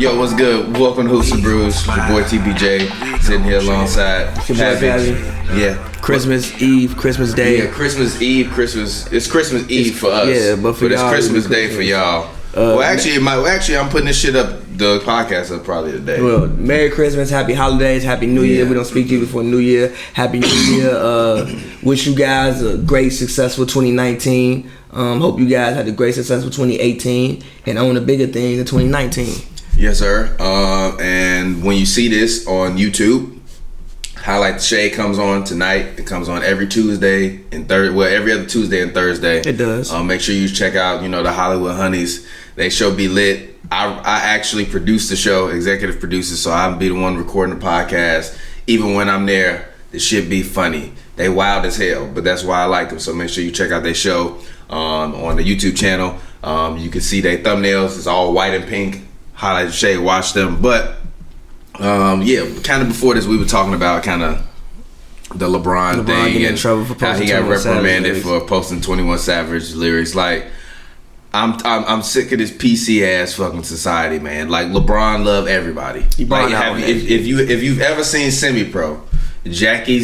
Yo, what's good? Welcome to Hoops and Brews. It's your boy TPJ sitting here alongside Pavy. Yeah. Christmas Eve, Christmas Day. Yeah, Christmas Eve, it's Christmas Eve for us. Yeah, but it's y'all, Christmas Day for y'all. Well, actually, I'm putting this shit up, the podcast up probably today. Well, Merry Christmas, Happy Holidays, Happy New Year. We don't speak to you before New Year. Happy New Year. Wish you guys a great, successful 2019. Hope you guys had a great, successful 2018 and on the bigger things in 2019. Yes, sir. And when you see this on YouTube, Highlight the Shade comes on tonight. It comes on every Tuesday and every other Tuesday and Thursday. It does. Make sure you check out, the Hollywood Honeys. They show be lit. I actually produce the show, executive producer, so I'll be the one recording the podcast. Even when I'm there, the shit be funny. They wild as hell, but that's why I like them. So make sure you check out their show on the YouTube channel. You can see their thumbnails. It's all white and pink. Highlight the Shade, watch them. But kind of before this, we were talking about kind of the LeBron thing getting in trouble for how posting he got 21 reprimanded Savage for posting 21 Savage lyrics. Like, I'm sick of this PC ass fucking society, man. Like, LeBron love everybody. If you've ever seen Semi Pro, Jackie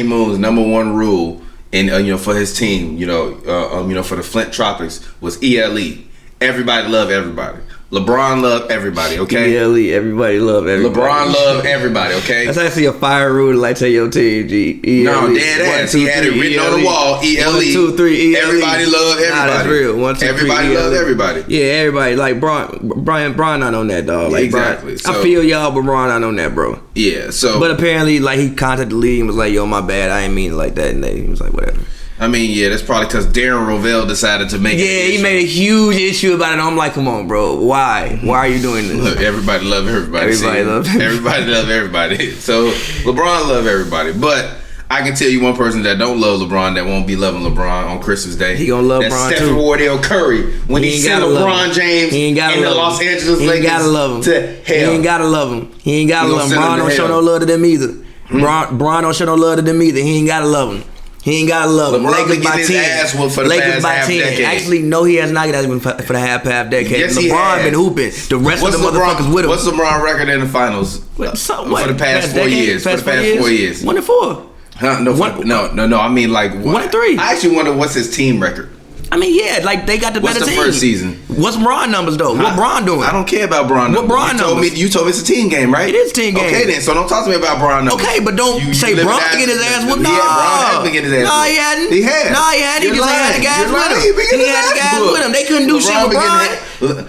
Moon's number one rule in for his team, for the Flint Tropics was ELE. Everybody love everybody. LeBron love everybody, okay? ELE, everybody love everybody. LeBron love everybody, okay? That's actually a fire rule to like tell your team, G. ELE. No, dead ass. He had it written on the wall. ELE. 1, 2, 3, ELE. Everybody love everybody. Nah, that's real. 1, 2, 3, everybody ELE. love everybody. Yeah, everybody. Like Bryant not on that, dog. Like, exactly. I feel y'all, but Bron not on that, bro. Yeah, so. But apparently, like, he contacted the league and was like, yo, my bad. I ain't mean it like that. And he was like, whatever. I mean, yeah, that's probably because Darren Rovell decided to make it. Yeah, he made a huge issue about it. And I'm like, come on, bro. Why? Why are you doing this? Look, everybody love everybody. Everybody love everybody. So LeBron love everybody. But I can tell you one person that don't love LeBron that won't be loving LeBron on Christmas Day. He gonna love That's LeBron Stephen too. Wardell Curry when he sent LeBron James and the Los Angeles Lakers to hell. He ain't gotta love him. He ain't gotta love him. Bron don't show no love to them either. Bron don't show no love to them either. He ain't gotta love him. He ain't gotta love him. Lakers by 10. Lakers by 10. Actually, no, he has not got him for the half decade. Yes, LeBron been hooping. The rest of the motherfuckers with him. What's LeBron record in the finals for the past 4 years? For the past 4 years, 1-4. Huh? No. I mean, like 1-3. I actually wonder what's his team record. I mean, yeah, like they got the better team. What's the first season? What's Bron numbers though? What Bron doing? I don't care about Bron numbers. What Bron numbers? You told me it's a team game, right? It is a team game. Okay then, so don't talk to me about Bron numbers. Okay, but don't say Bron get his ass whooped. Yeah, Bron has been getting his ass whooped. No, he hadn't. He has. No, he hadn't. He just had the guys with him. He had the guys with him. They couldn't do shit with Bron.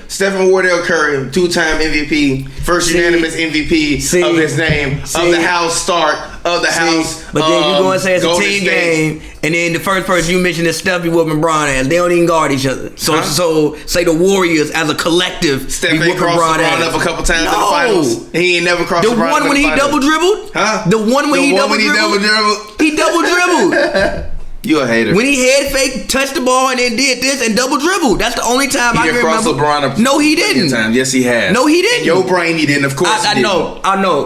Stephen Wardell Curry, 2-time MVP, first unanimous MVP of his name, of the house start, of the house. But then you go and say it's a team game, and then the first person you mentioned is Steph be whooping Bron ass. They don't even guard each other. So say the Warriors as a collective. Steph ain't crossed Bron up a couple times in the finals. He ain't never crossed the one when he double dribbled. Huh? The one when he double dribbled. He double dribbled. You a hater. When he head fake, touched the ball, and then did this and double dribbled. That's the only time I can remember. LeBron No, he didn't. Yes, he has. No, he didn't. In your brain, he didn't. Of course, I know.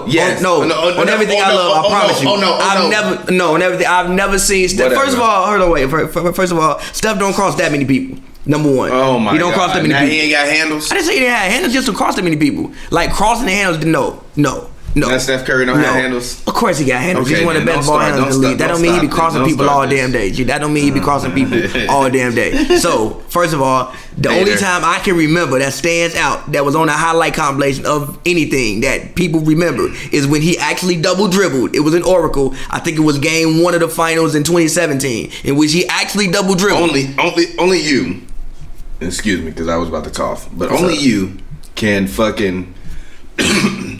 Yes. On everything I love, I promise you. On everything. I've never seen Steph. First of all, hold on, wait. First of all, Steph don't cross that many people. Number one. Oh my God. He don't cross that many now people. He ain't got handles. I didn't say he didn't have handles, just to cross that many people. Like crossing the handles. No. Now Steph Curry don't have handles? Of course he got handles. Okay, he's one of the best ball handlers in the league. That don't mean he be crossing people all damn day. That don't mean he be crossing people all damn day. So, first of all, the only time I can remember that stands out that was on a highlight compilation of anything that people remember is when he actually double dribbled. It was in Oracle. I think it was game 1 of the finals in 2017 in which he actually double dribbled. Only you, excuse me because I was about to cough, but only you can fucking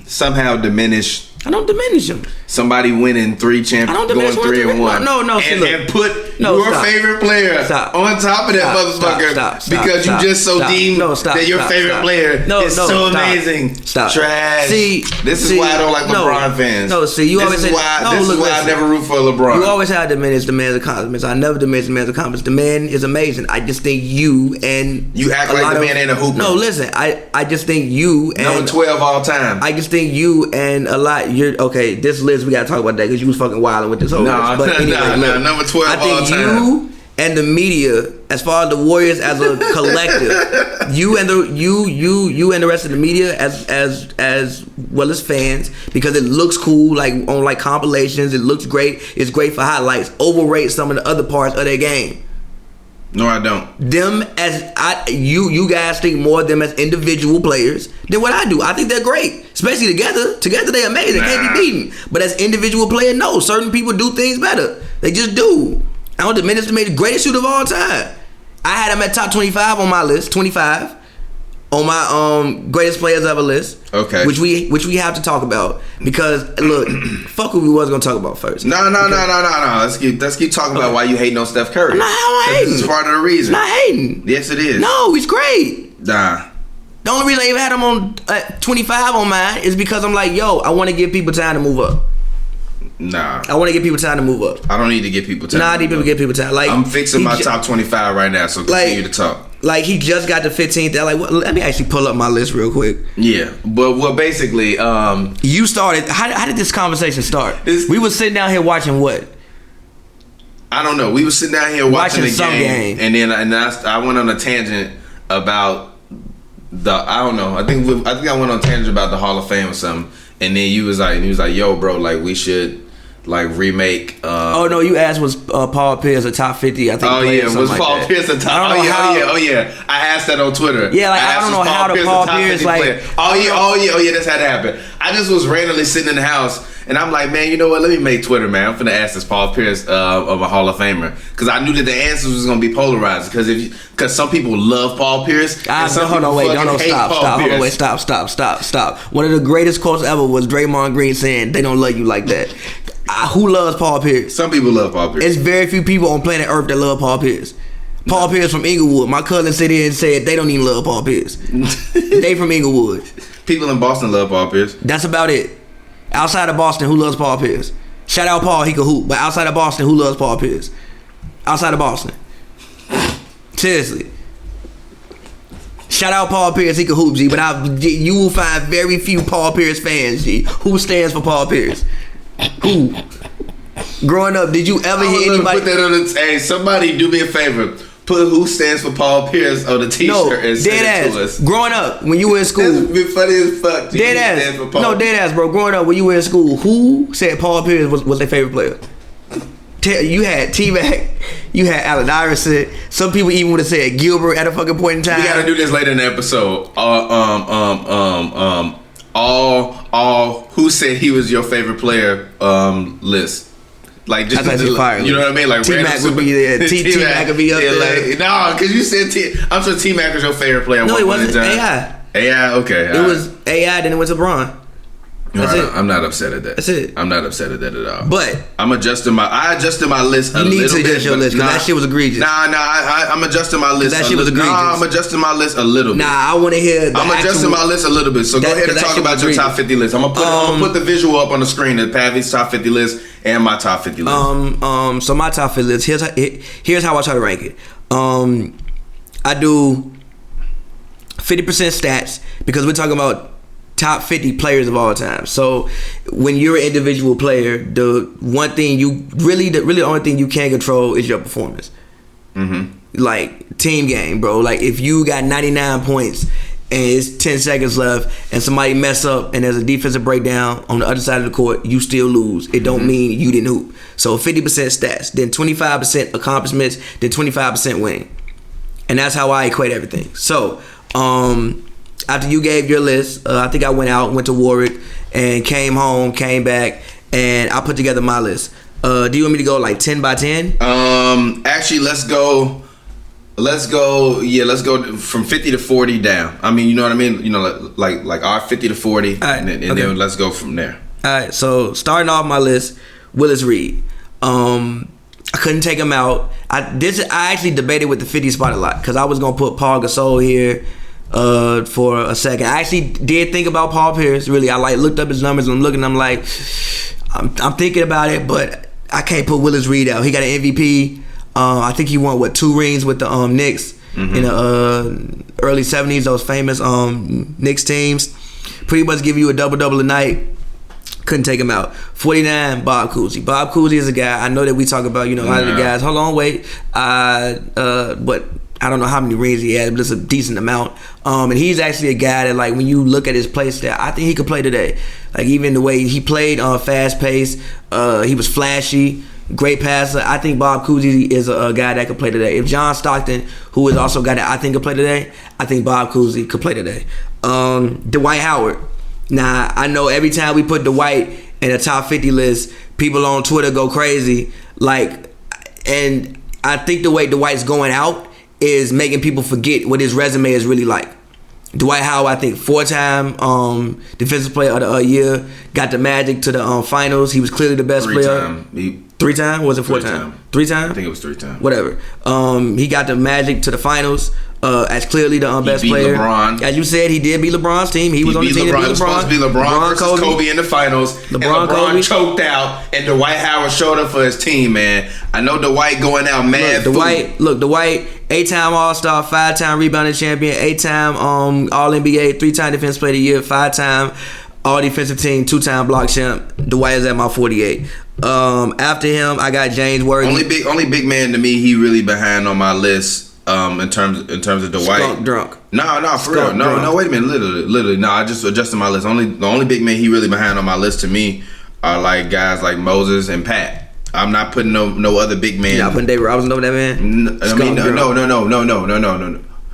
somehow diminish. I don't diminish him. Somebody winning 3 champions, going 3-1. No. And put your favorite player on top of that motherfucker because you just so deem that your favorite player is so amazing. Trash. This is why I don't like LeBron fans. This is why I never root for LeBron. You always have to diminish the man's accomplishments. I never diminish the man's accomplishments. The man is amazing. I just think you act like the man ain't a hooper. No, listen. I just think you and number 12 all time. I just think you and a lot. You're okay. This list we gotta talk about that because you was fucking wilding with this whole list. But anyway, number 12 I think all time. you and the media, as far as the Warriors as a collective, you and the rest of the media as well as fans, because it looks cool, like on like compilations, it looks great, it's great for highlights, overrate some of the other parts of their game. No, I don't. You guys think more of them as individual players than what I do. I think they're great, especially together. Together they're amazing. Can't be beaten. But as individual players, no. Certain people do things better. They just do. I don't diminish them. The greatest shooter of all time. I had him at top 25 on my list. 25 on my greatest players ever list. Okay. Which we have to talk about, because look, fuck what we was gonna talk about first. No. Let's keep talking about why you hating on Steph Curry. I'm not hating. This is part of the reason. I'm not hating. Yes, it is. No, he's great. Nah. The only reason I even had him on 25 on mine is because I'm like, yo, I want to give people time to move up. Nah. I want to give people time to move up. I don't need to give people time. Nah, I need to give people time. Like, I'm fixing my top 25 right now, so continue to talk. Like, he just got the 15th. They're like, let me actually pull up my list real quick. Yeah, but basically, you started. How did this conversation start? We were sitting down here watching what? I don't know. We were sitting down here watching the game, and then I went on a tangent about I don't know. I think I went on a tangent about the Hall of Fame or something, and then you was like, yo, bro, like we should. Like remake. Oh no, you asked was Paul Pierce a top 50? I think. Oh yeah, was Paul Pierce a top? Oh yeah. I asked that on Twitter. Yeah, like I don't know how the Paul Pierce like. Oh yeah. That's how that happened. I just was randomly sitting in the house, and I'm like, man, you know what? Let me make Twitter, man. I'm finna ask this Paul Pierce of a Hall of Famer, because I knew that the answers was gonna be polarized. Because some people love Paul Pierce. Hold on, wait, stop. Hold on, wait, stop. One of the greatest quotes ever was Draymond Green saying, "They don't love you like that." Who loves Paul Pierce? Some people love Paul Pierce. It's very few people on planet Earth that love Paul Pierce. Paul Pierce from Inglewood. My cousin sit here and said they don't even love Paul Pierce. They from Inglewood. People in Boston love Paul Pierce. That's about it. Outside of Boston, who loves Paul Pierce? Shout out Paul, he can hoop. But outside of Boston, who loves Paul Pierce? Outside of Boston. Seriously. Shout out Paul Pierce, he can hoop, G. But you will find very few Paul Pierce fans, G. Who stands for Paul Pierce? Who? Growing up, did you ever hear anybody? Put that on the. Hey, somebody do me a favor. Put who stands for Paul Pierce on the t-shirt and send it to us. Growing up, when you were in school. That's been funny as fuck. Dead ass. No, dead ass, bro. Growing up, when you were in school, who said Paul Pierce was their favorite player? You had T-Mac, you had Allen Iverson. Some people even would have said Gilbert at a fucking point in time. We gotta do this later in the episode. All who said he was your favorite player list. Like just you know what I mean? Like T-Mac would be there. T-Mac could be up there. Like, no, because you said I'm sure T-Mac was your favorite player. No, it wasn't. AI, okay. It was AI, then it went to Bron. That's it. I'm not upset at that. That's it. I'm not upset at that at all. But I adjusted my list a little bit. You need to adjust your list, because that shit was egregious. I'm adjusting my list. That shit was egregious. I'm adjusting my list a little bit. I want to hear. I'm adjusting my list a little bit. So go ahead and talk about your top 50 list. I'm gonna put the visual up on the screen of Pavy's top 50 list and my top 50 list. So my top 50 list. Here's how I try to rank it. I do 50% stats, because we're talking about top 50 players of all time. So when you're an individual player, the one thing you the only thing you can control is your performance. Mm-hmm. Like team game, bro. Like if you got 99 points and it's 10 seconds left and somebody mess up and there's a defensive breakdown on the other side of the court, you still lose. It don't mean you didn't hoop. So 50% stats, then 25% accomplishments, then 25% winning. And that's how I equate everything. So after you gave your list, I think I went to Warwick and came home, came back, and I put together my list. Do you want me to go like 10 by 10? Actually, let's go from 50 to 40 down. I mean, you know what I mean? You know, like our 50 to 40, right, and then let's go from there. All right, so starting off my list, Willis Reed. I couldn't take him out. I actually debated with the 50 spot a lot, because I was going to put Paul Gasol here for a second. I actually did think about Paul Pierce. Really, I looked up his numbers and I'm like, I'm thinking about it, but I can't put Willis Reed out. He got an MVP. I think he won 2 rings with the Knicks in the early 70s. Those famous Knicks teams pretty much give you a double a night. Couldn't take him out. 49, Bob Cousy. Bob Cousy is a guy, I know that we talk about, a lot of the guys. Hold on, wait. But I don't know how many rings he had, but it's a decent amount. And he's actually a guy that, like, when you look at his play style, I think he could play today. Like, even the way he played on fast pace, he was flashy, great passer. I think Bob Cousy is a guy that could play today. If John Stockton, who is also a guy that I think could play today, I think Bob Cousy could play today. Dwight Howard. Now, I know every time we put Dwight in a top 50 list, people on Twitter go crazy. Like, and I think the way Dwight's going out is making people forget what his resume is really like. Dwight Howard, I think, 4-time defensive player of the year, got the Magic to the finals. He was clearly the best player. 3-time? Was it 4-time? 3-time? I think it was 3-time. Whatever. He got the Magic to the finals as clearly the best player. LeBron. As you said, he did beat LeBron's team. He was on the team that beat LeBron. It was supposed to be LeBron versus Kobe in the finals. LeBron choked out, and Dwight Howard showed up for his team, man. I know Dwight going out mad. Dwight, 8-time All-Star, 5-time rebounding champion, 8-time All-NBA, 3-time defensive player of the year, 5-time All-Defensive Team, 2-time block champ. Dwight is at my 48. After him, I got James Worthy. Only big man to me. He really behind on my list. In terms of Dwight. Skunk drunk. No, for real. No. Wait a minute. Literally. No, I just adjusted my list. The only big man he really behind on my list to me are like guys like Moses and Pat. I'm not putting no other big man. You're not putting David Robinson over that man. No.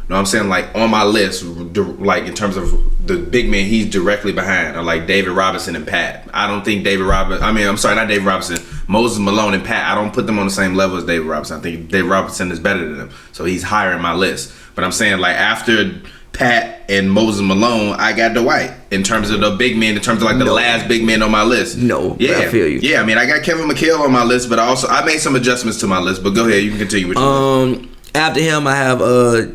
No, I'm saying like on my list, like in terms of the big man he's directly behind, are like David Robinson and Pat. I don't think not David Robinson, Moses Malone and Pat. I don't put them on the same level as David Robinson. I think David Robinson is better than them, so he's higher in my list. But I'm saying like after Pat and Moses Malone, I got Dwight in terms of the big men, in terms of like the last big man on my list. I feel you. Yeah, I mean I got Kevin McHale on my list, but I made some adjustments to my list. But go ahead, you can continue with your list. After him, I have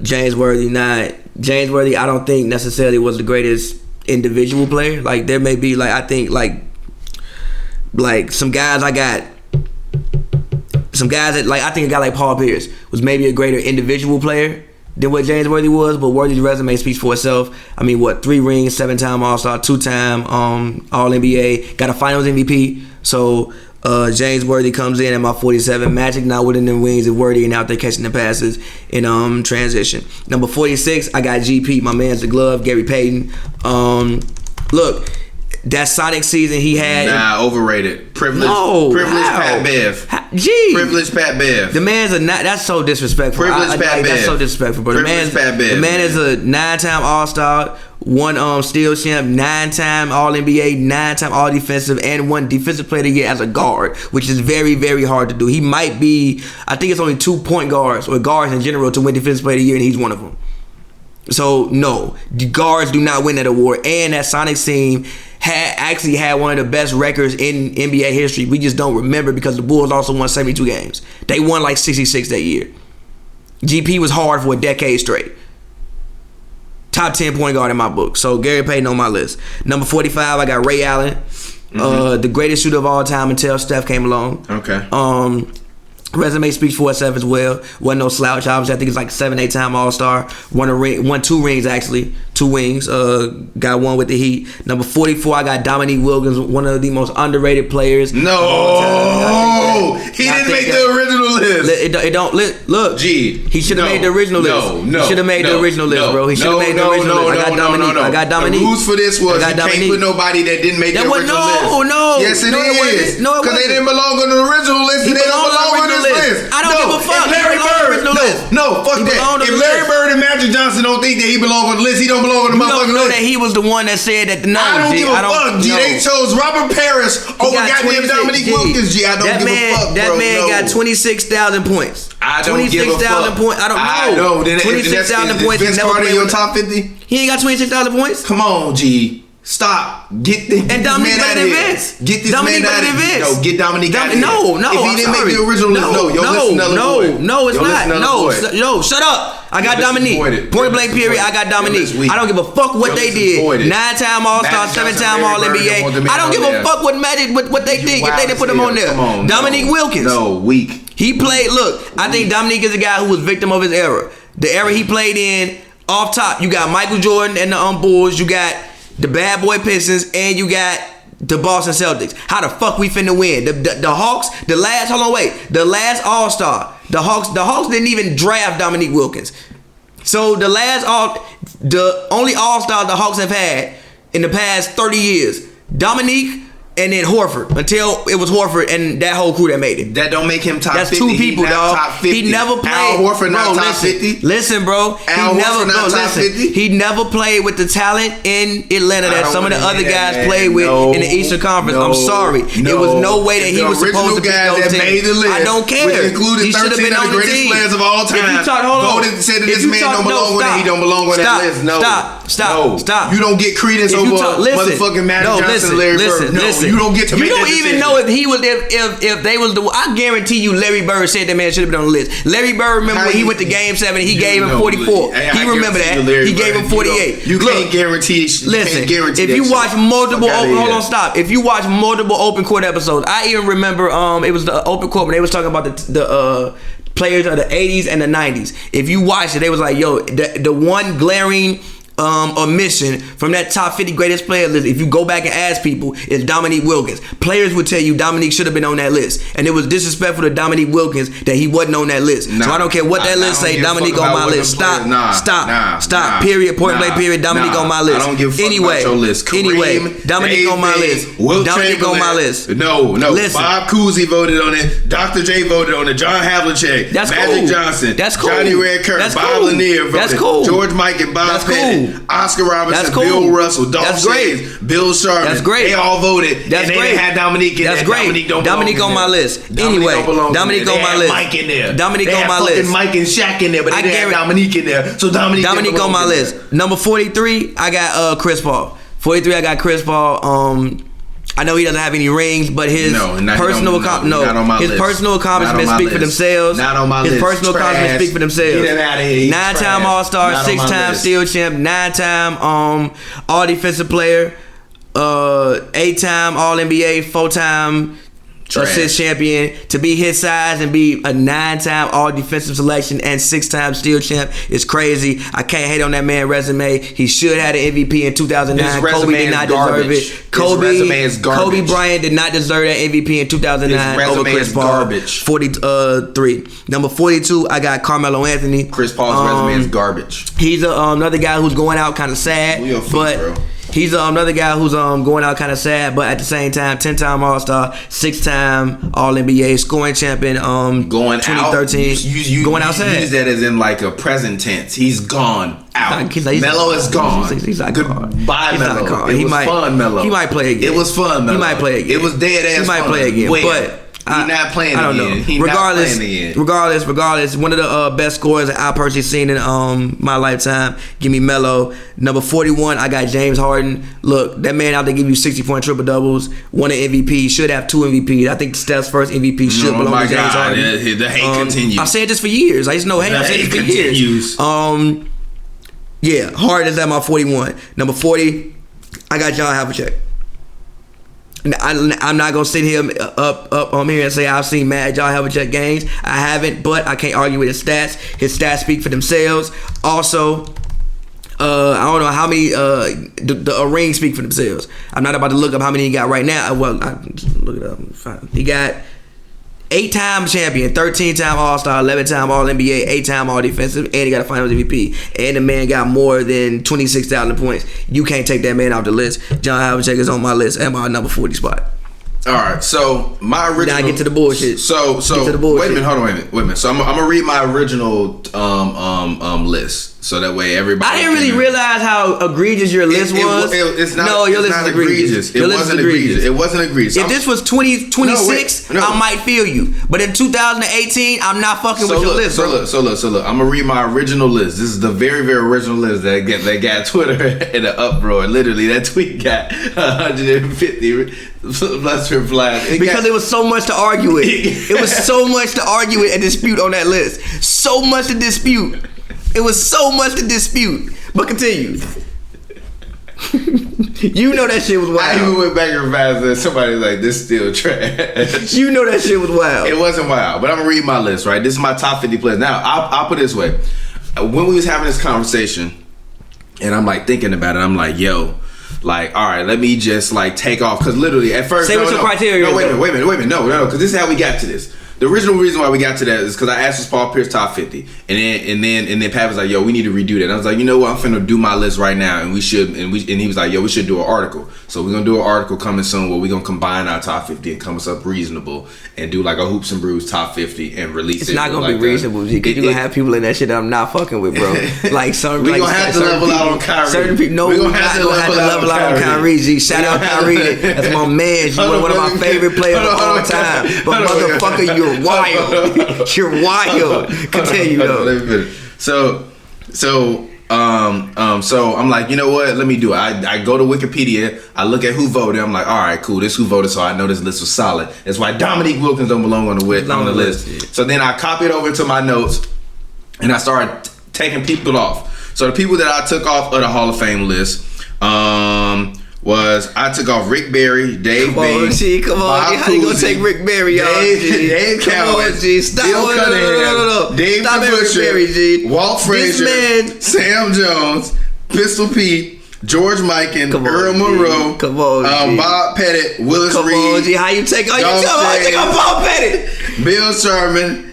James Worthy. Now, James Worthy, I don't think necessarily was the greatest individual player. Like there may be like I think like some guys I got. Some guys that like I think a guy like Paul Pierce was maybe a greater individual player than what James Worthy was, but Worthy's resume speaks for itself. I mean, 3 rings, 7-time All-Star, 2-time All-NBA, got a Finals MVP. So James Worthy comes in at my 47. Magic not winning them wings and Worthy and out there catching the passes in transition. Number 46, I got GP, my man's the glove, Gary Payton. Look, that Sonic season he had. Nah, overrated. Privileged Pat Bev. Privileged Pat Bev. The man's that's so disrespectful. Privileged Pat Bev. That's so disrespectful, bro. The man is a 9-time All-Star, 1 Steel Champ, 9-time All-NBA, 9-time All-Defensive, and 1 Defensive Player of the Year as a guard, which is very, very hard to do. He might be, I think it's only 2 point guards or guards in general to win Defensive Player of the Year, and he's one of them. So no, the guards do not win that award. And that Sonics team had one of the best records in NBA history. We just don't remember because the Bulls also won 72 games. They won like 66 that year. GP was hard for a decade straight. Top 10 point guard in my book. So Gary Payton on my list. Number 45, I got Ray Allen. The greatest shooter of all time until Steph came along. Okay. Resume speaks for itself as well. Wasn't no slouch. Obviously, I think it's like 7-8-time All-Star. Won 2 rings actually. 2 wings. Got 1 with the Heat. Number 44, I got Dominique Wilkins, one of the most underrated players. No, he didn't make the original list. It don't look. Gee, he should have made the original list. He should have made the original list, bro. He should have made the original list. I got Dominique. The rules for this was you can't put nobody that didn't make the original list. No. Yes, it is. No, because they didn't belong on the original list. They don't belong on this list. I don't give a fuck. Larry Bird, fuck that. If Larry Bird and Magic Johnson don't think that he belong on the list, he don't belong on the motherfucking list. You know that he was the one that said that. No, I don't give a fuck. G, they chose Robert Paris over goddamn Dominique Wilkins. G, I don't give a fuck, bro. That man got 26,000 points. I don't give a fuck. 26,000 points. I don't know. 26,000 points. Vince Carter in your top 50? He ain't got 26,000 points. Come on, G. Stop. Get this man out of here. Get this man out of here. No, get Dominique out of here. No. If he didn't make the original list, no, it's not. No, shut up. I got Dominique. Point blank period. I got Dominique. I don't give a fuck what they did. 9-time All-Star, 7-time All-NBA. I don't give a fuck what Magic what they did if they didn't put him on there. Dominique Wilkins. No, weak. He played. Look, I think Dominique is a guy who was victim of his era. The era he played in. Off top, you got Michael Jordan and the Bulls. You got the Bad Boy Pistons, and you got the Boston Celtics. How the fuck we finna win? The Hawks, the last All-Star. The Hawks didn't even draft Dominique Wilkins. So the only All-Star the Hawks have had in the past 30 years, Dominique and then Horford, until it was Horford and that whole crew that made it. That don't make him top 50. That's two people, dog. He never played. Al Horford not top 50. Listen, bro. He never played with the talent in Atlanta that some of the other guys played with in the Eastern Conference. I'm sorry. There was no way that he was supposed to be on the team. I don't care. Which included 13 of the greatest players of all time. Voted said that this man don't belong where he don't belong on that list. No. Stop. You don't get credence over motherfucking Magic Johnson, Larry Bird. You don't get to make that decision. You don't even know if he was if they was the. I guarantee you, Larry Bird said that man should have been on the list. Larry Bird remember when he went to Game 7, he gave him 44. He remember that. He gave him 48. You can't guarantee. Listen, if you watch multiple, hold on, stop. If you watch multiple open court episodes, I even remember it was the open court when they was talking about the players of the 80s and the 90s. If you watch it, they was like, yo, the one glaring omission from that top 50 greatest player list, if you go back and ask people, is Dominique Wilkins. Players would tell you Dominique should have been on that list, and it was disrespectful to Dominique Wilkins that he wasn't on that list. So I don't care what that list say, Dominique on my list. Stop. Period. Point blank. Period. Dominique on my list. I don't give a fuck about your list. Kareem, Dominique on my list. Wilt Dominique on my list. No. Listen. Bob Cousy voted on it. Dr. J voted on it. John Havlicek. That's Magic cool. Johnson. That's cool. Johnny Redkirk. Bob Lanier voted. That's cool. George Mike and Bob Pettit. Oscar Robertson, cool. Bill Russell, Dolph Shays, Bill Sharman. That's great. They all voted. That's and great. They had Dominique in That's there. great. Dominique on my list. Anyway, Dominique on my list. Mike in there. Dominique on my list. Mike and Shaq in there, but they didn't have Dominique in there. So Dominique on my list. Number 43, I got Chris Paul. 43, I got Chris Paul. I know he doesn't have any rings, but his personal accomplishments speak for themselves. Not on my list. His personal accomplishments speak for themselves. Get him out of here. 9-time All-Star, 6-time Steel Champ, 9-time All Defensive Player, 8-time All NBA, 4-time assist champion. To be his size and be a 9-time All Defensive Selection and 6-time Steel Champ is crazy. I can't hate on that man's resume. He should have had an MVP in 2009. Kobe did not deserve it. Kobe Bryant did not deserve that MVP in 2009 over Chris Paul. Garbage. 43. Number 42, I got Carmelo Anthony. Chris Paul's resume is garbage. He's another guy who's going out kind of sad, bro. He's another guy who's going out kind of sad, but at the same time, 10-time All-Star, 6-time All-NBA, scoring champion, going 2013. You going out sad. Use that as in like a present tense. He's gone out. Melo is gone. He's like goodbye, Melo. It was fun, Melo. He might play again. It was fun, Melo. He might play again. It was dead ass. He might play again, but. He's not playing I don't again. know. Regardless, one of the best scorers that I personally seen in my lifetime. Give me Melo. Number 41, I got James Harden. Look, that man out there give you 60-point triple doubles. Won an MVP. Should have 2 MVPs. I think Steph's first MVP should belong to James Harden. The hate continues. I've said this for years. I just know hate. I've said this for years. Yeah, Harden is at my 41. Number 40, I got John Havlicek. I'm not gonna sit here up on here and say I've seen Mad John Havlicek games. I haven't, but I can't argue with his stats. His stats speak for themselves. Also, I don't know how many the rings speak for themselves. I'm not about to look up how many he got right now. Well, I look it up. He got 8-time champion, 13-time All-Star, 11-time All-NBA, 8-time All-Defensive, and he got a Finals MVP. And the man got more than 26,000 points. You can't take that man off the list. John Havlicek is on my list at my number 40 spot. All right, so my original. Now get to the bullshit. So wait a minute, hold on, wait a minute. So I'm gonna read my original list, so that way everybody. I didn't really realize how egregious your list was. It's not. No, your list list is egregious. It wasn't egregious. It wasn't egregious. If this was 2026, I might feel you. But in 2018, I'm not fucking with your list. So look. I'm gonna read my original list. This is the very, very original list that got Twitter in an uproar. Literally, that tweet got 150 plus replies. Because it was so much to argue with. It was so much to argue with and dispute on that list. So much to dispute. It was so much to dispute. But continue. You know that shit was wild. I even went back and revised that. Somebody's like, this still trash. You know that shit was wild. It wasn't wild, but I'm gonna read my list, right? This is my top 50 players. Now, I'll put it this way. When we was having this conversation, and I'm like thinking about it, I'm like, yo, like, all right, let me just like take off, because literally at first, say what's your criteria. No, wait a minute, no, because this is how we got to this. The original reason why we got to that is because I asked for Paul Pierce top 50, and then Pat was like, "Yo, we need to redo that." And I was like, "You know what? I'm finna do my list right now, and we should." And he was like, "Yo, we should do an article." So we're gonna do an article coming soon where we're gonna combine our top 50 and come us up reasonable and do like a Hoops and Brews top 50 and release it. It's not gonna be reasonable, G, because you gonna have people in that shit that I'm not fucking with, bro. Like some, we gonna have to level out on Kyrie. Certain people, no, we're gonna have to level out on Kyrie. G, shout out Kyrie. That's my man. He's one of my favorite players of all time. But motherfucker, you're wild. You're wild. Continue though. So I'm like, you know what? Let me do it. I go to Wikipedia. I look at who voted. I'm like, all right, cool. This who voted, so I know this list was solid. That's why Dominique Wilkins don't belong on the list. Yeah. So then I copied over to my notes, and I started taking people off. So the people that I took off of the Hall of Fame list, I took off Rick Barry, Dave Bing, come on, how you gonna take Rick Barry off? Dave Calvin, Bill Cunningham, Dave Butcher, Walt Frazier, Sam Jones, Pistol Pete, George Mikan, Earl Monroe, Bob Pettit, Willis Reed. Come on, G, how you take off Bob Pettit? Bill Sherman,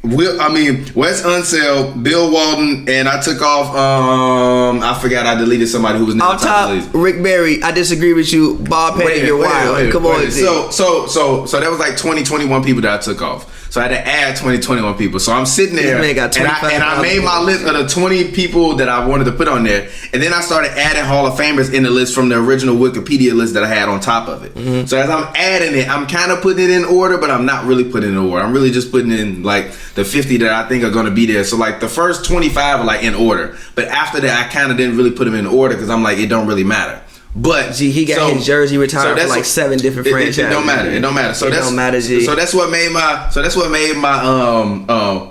Wes Unseld, Bill Walton, and I took off. I forgot I deleted somebody who was never top. Rick Barry, I disagree with you. Bob Pettit, you're wild. Come on, so that was like 21 people that I took off. So I had to add 21 people. So I'm sitting there, and I made my list of the 20 people that I wanted to put on there, and then I started adding Hall of Famers in the list from the original Wikipedia list that I had on top of it. Mm-hmm. So as I'm adding it, I'm kind of putting it in order, but I'm not really putting it in order. I'm really just putting in like the 50 that I think are going to be there. So like the first 25 are like in order, but after that I kind of didn't really put them in order because I'm like, it don't really matter. But G, he got his jersey retired for like 7 different franchises. It don't matter. So that's what made my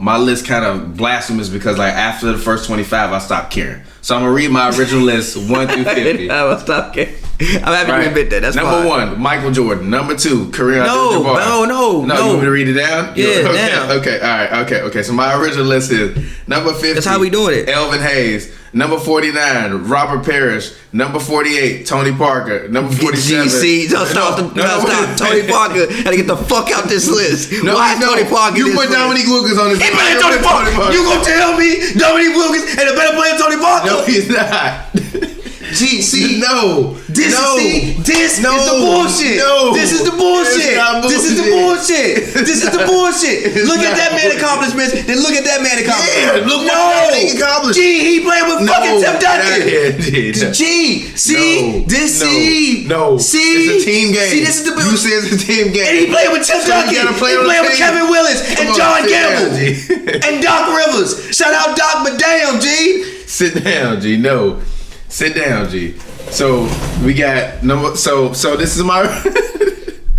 my list kind of blasphemous, because like after the first 25 I stopped caring. So I'm gonna read my original list 1 through 50. I stopped caring. I'm happy to admit that. That's number fine. 1, Michael Jordan. Number 2, Kareem Abdul-jabbar. No. You want me to read it down? Yeah, Okay. All right. Okay. So my original list is number 50. That's how we doing it. Elvin Hayes. Number 49, Robert Parrish. Number 48, Tony Parker. Number 47. Stop. Tony Parker had to get the fuck out this list. Why Tony Parker? You put Dominique Wilkins on this list. He playing Tony Parker. You gonna tell me Dominique Wilkins ain't a better player than Tony Parker? No, he's not. No. This is the bullshit. No. This is the bullshit. This is the bullshit. Look at that man accomplishments, then look at that man accomplishments. Yeah, look what he accomplished. He playing with fucking Tim Duncan. No. It's a team game. This is the you say it's a team game. And he playing with Tim Duncan. He playing with Kevin Willis and John Gamble and Doc Rivers. Shout out Doc, but damn, G. Sit down, G. No. Sit down, G. So we got number. So this is my.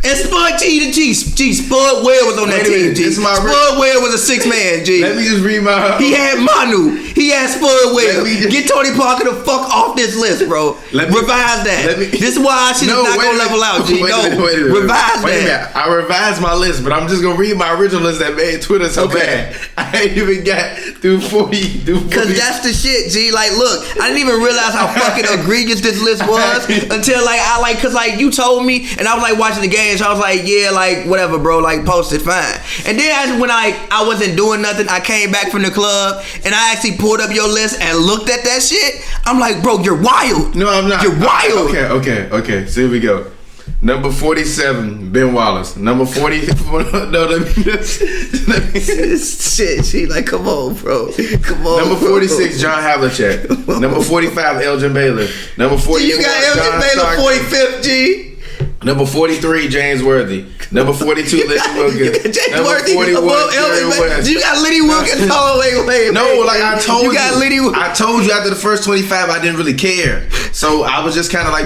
And Spud G. Spud Ware was on that team, G. Spud Ware was a 6-man, G. Let me just read my. He had Manu. He had Spud Ware. Get Tony Parker the fuck off this list, bro. Revise that. This is why I should not gonna level out, G. Revise that. I revised my list, but I'm just gonna read my original list that made Twitter so bad. I ain't even got through 40. Cause that's the shit, G. Like, look, I didn't even realize how fucking egregious this list was until cause you told me, and I was like watching the game. So I was like, yeah, like whatever, bro, like post it, fine. And then when I wasn't doing nothing, I came back from the club and I actually pulled up your list and looked at that shit. I'm like, bro, you're wild. No, I'm not. You're wild. Okay. So here we go. Number 47, Ben Wallace. Number 40. No, let me shit. She like, come on, bro. Come on. Number 46, John Havlicek. Number 45, Elgin Baylor. Number 44, you got Elgin Baylor 45th, G. Number 43, James Worthy. Number 42, Lenny Wilkins. Number 41, Jerry West. You got Lenny Wilkins. Oh, wait. No, like I told you. Got Lenny Wilkins. I told you after the first 25, I didn't really care. So I was just kind of like,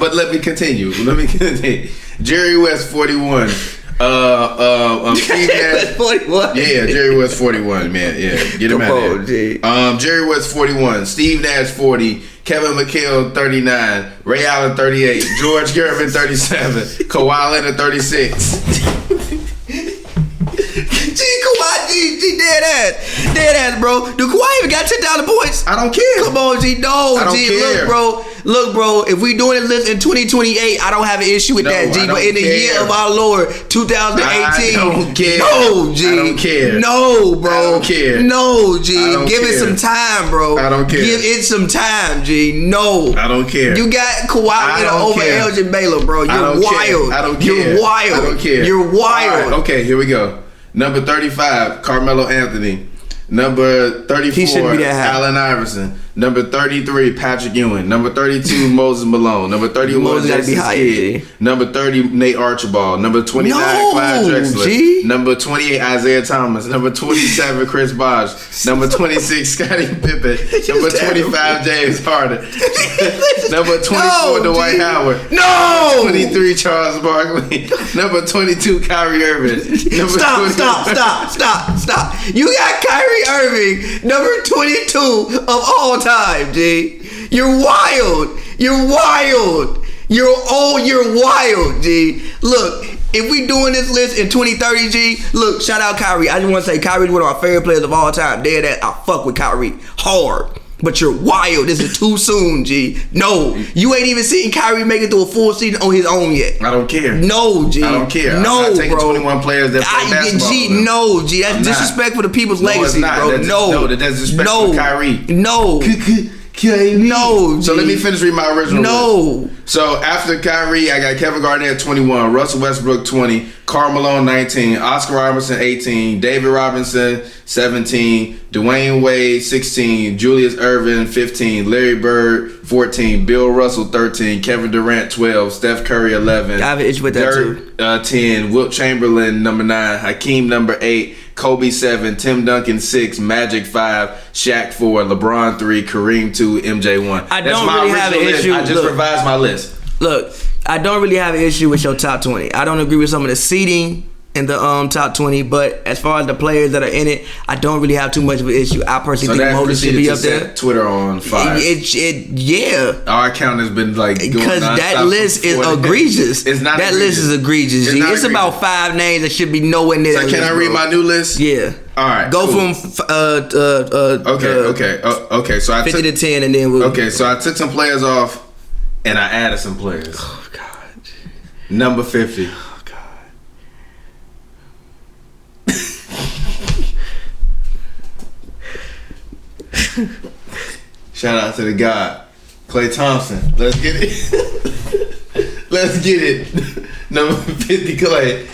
but let me continue. Jerry West, 41. Steve Nash, 41. Yeah, Jerry West 41, man. Yeah, get him out of here. Jerry West 41, Steve Nash 40, Kevin McHale 39, Ray Allen 38, George Gervin 37, Kawhi Leonard 36. Kawhi, G, dead ass, bro. Do Kawhi even got 10,000 points? I don't care. Come on, G, no, I don't G. care. Look, bro. If we doing this list in 2028, I don't have an issue with that, G. But in the year of our Lord, 2018, I don't care. No, G. I don't care. No, bro. I don't care. No, G. Give care. it some time, bro. I don't care. Give it some time, G. No, I don't care. You got Kawhi over Elgin Baylor, bro. You're wild. I don't care. You're wild. I don't care. You're wild. Right, okay, here we go. Number 35, Carmelo Anthony. Number 34, Allen Iverson. Number 33, Patrick Ewing. Number 32, Moses Malone. Number 31, Jason Kidd. Number 30, Nate Archibald. Number 29, Clyde Drexler. G. Number 28, Isiah Thomas. Number 27, Chris Bosh. Number 26, Scottie Pippen. Number 25, James Harden. Number 24, Dwight Howard. No! 23, Charles Barkley. Number 22, Kyrie Irving. Stop. You got Kyrie Irving, number 22 of all time, G. You're wild. You're wild, G. Look, if we doing this list in 2030, G, look, shout out Kyrie. I just want to say Kyrie's one of our favorite players of all time. Dead ass, I fuck with Kyrie hard. But you're wild. This is too soon, G. No, you ain't even seen Kyrie make it through a full season on his own yet. I don't care. No, G. I don't care. No, I'm not taking bro. 21 players that play basketball. G, no, G. That's disrespect for the people's legacy, bro. That's disrespect for Kyrie. No. No, G. So let me finish reading my original list. So after Kyrie, I got Kevin Garnett 21, Russell Westbrook 20, Karl Malone 19, Oscar Robertson 18, David Robinson 17, Dwayne Wade 16, Julius Erving 15, Larry Bird 14, Bill Russell 13, Kevin Durant 12, Steph Curry 11, I have an issue with that too. 10, Wilt Chamberlain number 9, Hakeem number 8, Kobe 7, Tim Duncan 6, Magic 5, Shaq 4, LeBron 3, Kareem 2, MJ 1. I don't really have an issue. I just revised my list. Look, I don't really have an issue with your top 20. I don't agree with some of the seeding in the top 20, but as far as the players that are in it, I don't really have too much of an issue. I personally think Moses should be up there. Twitter on fire. Yeah. Our account has been like because that list is egregious. It's not. That list is egregious. It's about 5 names that should be nowhere near. So can I read my new list? Yeah. All right. Go from okay. So I 50 to 10, and then we'll. Okay, so I took some players off, and I added some players. Oh God. Number 50. Shout out to the God, Klay Thompson. Let's get it. Let's get it. Number 50, Klay.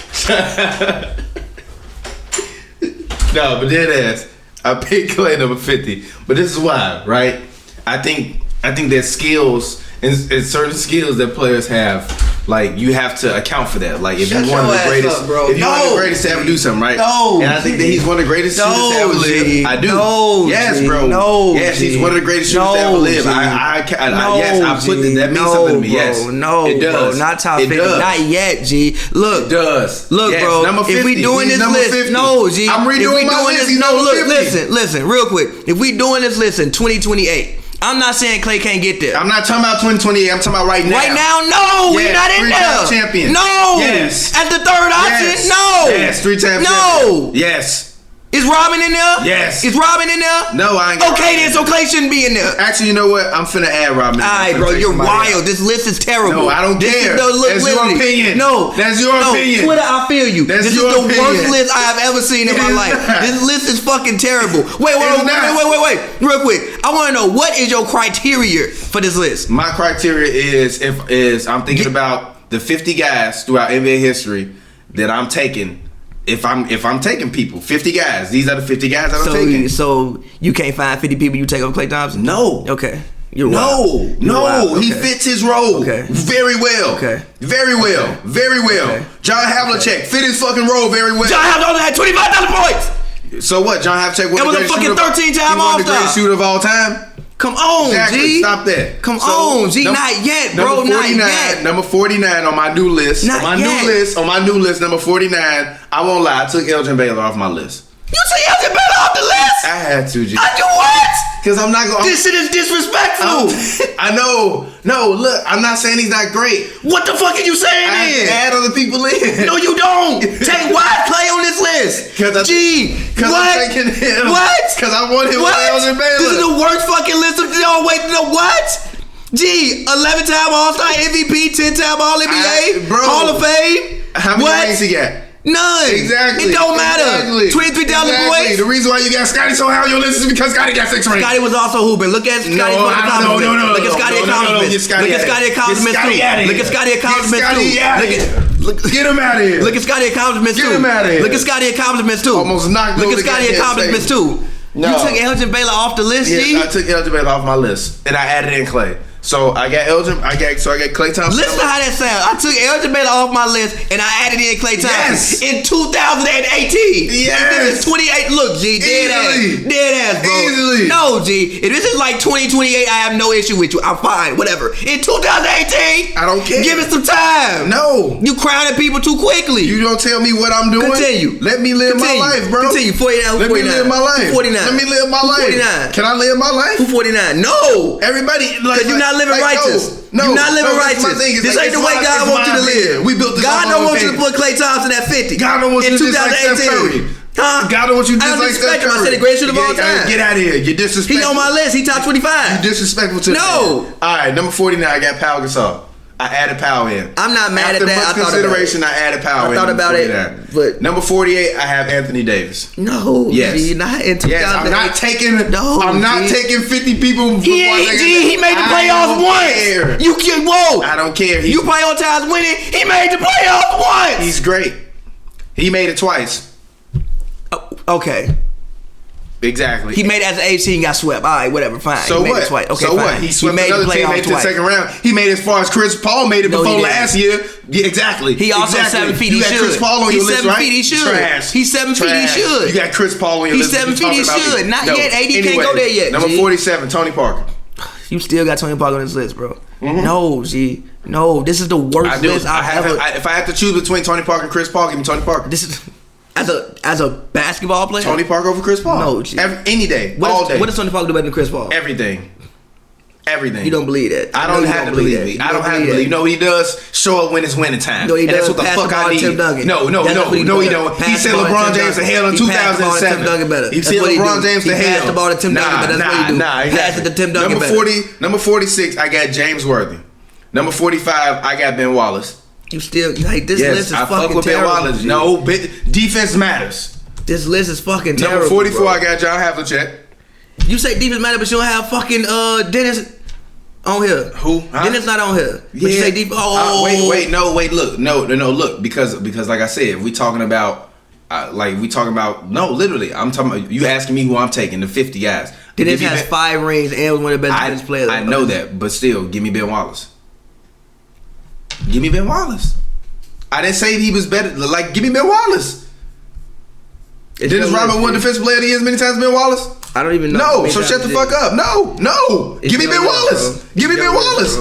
No, but dead ass. I picked Klay number 50. But this is why, right? I think there's skills and certain skills that players have. Like, you have to account for that. Like, if you're one of the greatest, if you're one of the greatest to ever do something, right? No, and I think that he's one of the greatest shooters to ever live. I do. No, yes, bro. No, yes, he's one of the greatest shooters to ever live. Yes, I put that. That means something to me. Yes, no, it does. Bro, not top 50. Not yet, G. Look, it does. Look, yes, bro. Number 50. If we doing this list, 50. No, G. I'm redoing my list. No, look, listen, real quick. If we doing this list in 2028. I'm not saying Klay can't get there. I'm not talking about 2028. I'm talking about right now. Right now, no. We're not in there. 3-time champion. No. Yes. At the third option, no. Yes. 3-time champion. No. Yes. Is Robin in there? Yes. Is Robin in there? No, I ain't got Okay, then, so Klay shouldn't be in there. Actually, you know what? I'm finna add Robin. Alright, bro, you're wild. This list is terrible. No, I don't care. That's your opinion. No. That's your opinion. Twitter, I feel you. This is the worst list I have ever seen in my life. This list is fucking terrible. Wait. Real quick. I want to know, what is your criteria for this list? My criteria is I'm thinking about the 50 guys throughout NBA history that I'm taking. If I'm taking people, 50 guys. These are the 50 guys that I'm taking. So you can't find 50 people you take over Klay Thompson? No. Okay. No. He fits his role very well. Okay. Very well. Okay. Very well. Okay. John Havlicek fit his fucking role very well. John Havlicek only had 25,000 points. So what? John Havlicek was a fucking 13-time All-Star. The greatest shooter of all time. Come on, exactly. G. Stop that. Come on, G. Not yet, bro. Not yet. Number 49 on my new list. On my new list, number 49. I won't lie. I took Elgin Baylor off my list. You took Elgin Baylor off the list? I had to, G. I do what? Because I'm not going. This shit is disrespectful. I know. No, look, I'm not saying he's not great. What the fuck are you saying then? Add other people in. No, you don't. Take why play on this list? Because I'm taking him. What? Because I want him with Elgin Baylor. This is the worst fucking list of y'all. Wait, no, what? G, 11-time All-Star MVP, 10-time All-NBA, Hall of Fame. How many rings he got? None. Exactly. It don't matter. 23,000 points. The reason why you got Scottie so high on your list is because Scottie got 6 rings. Scottie was also hooping. Look at Scottie accomplishments. Look at Scottie accomplishments. Look at Scottie accomplishments too. Look at Scottie accomplishments too. Get him out of here. Look at Scottie accomplishments too. Get him out of here. Look at Scottie accomplishments too. Almost knocked. Look at Scottie accomplishments too. You took Elgin Baylor off the list, G? I took Elgin Baylor off my list, and I added in Clay. So I got Klay Thompson. Listen to how that sounds. I took Elgin Baylor off my list and I added in Klay Thompson in 2018. Yes. This is 28. Look, G, dead ass, bro. Easily. No, G. If this is like 2028, I have no issue with you. I'm fine, whatever. In 2018, I don't care. Give it some time. No. You crowning people too quickly. You don't tell me what I'm doing. Continue. Let me live my life, bro. Continue. 49. Let me live my life. 49. Let me live my life. 49. Can I live my life? Who 49? No. Everybody, because you're not living righteous. No, you're not living righteous. This ain't the way God wants you to live. We built this. God don't want you to put Klay Thompson at 50. God don't want you to just like Steph Curry. Huh? God don't want you to just like Steph Curry. I said the greatest shooter of all time. Get out of here. You're disrespectful. He on my list. He top 25. You disrespectful to No. All right, number 49. I got Pau Gasol. I added Powell in. I'm not mad at that. After much consideration, I added Powell in. I thought about it, but number 48, I have Anthony Davis. No, yes, G, not in 2008. Yes, I'm not taking. No, I'm not taking 50 people. He made the playoffs once. You can I don't care. You prioritize winning. He made the playoffs once. He's great. He made it twice. Okay. Exactly. He made it as an 18 and got swept. All right, whatever, fine. So he what? Made it twice. Okay, so fine. what? He swept made another the team, made it to the second round. He made it as far as Chris Paul made it before last year. Yeah, exactly. He also 7 feet. You got Chris Paul on your list, right? He's 7 feet. He should. Trash. He's 7 feet. He should. You got Chris Paul on your list. He's 7 feet. He should. Not yet. AD can't go there yet. Number 47, Tony Parker. You still got Tony Parker on this list, bro. No, G. No, this is the worst list I've ever. If I have to choose between Tony Parker and Chris Paul, give me Tony Parker. This is. As a basketball player? Tony Parker over Chris Paul. No, G. Any day. All day. What does Tony Parker do better than Chris Paul? Everything. You don't believe that. I don't have to believe it. I don't have to believe. You know what he does? Show up when it's winning time. No, he does. That's what the fuck I need. Tim Duncan. No, he don't. He said LeBron James to hell in 2007. He said LeBron James to hell. He passed the ball to Tim Duncan, but that's what he do. Pass it to Tim Duncan better. Number 46, I got James Worthy. Number 45, I got Ben Wallace. You still like this list is fucking terrible. I fuck with Ben Wallace. No, defense matters. This list is fucking terrible. Number 44, bro. I got John Havlicek. You say defense matters, but you don't have fucking Dennis on here. Who? Huh? Dennis not on here. But you say defense. Look, because like I said, we talking about literally, I'm talking about you asking me who I'm taking, the 50 guys. Dennis has 5 rings and was one of the best defense players. I know that, but still, give me Ben Wallace. Give me Ben Wallace. I didn't say he was better. Like, give me Ben Wallace. Dennis Rodman won Defensive Player of the Year as many times as Ben Wallace? I don't even know. No, so shut the fuck up. No. Give me Ben Wallace. Give me Ben Wallace.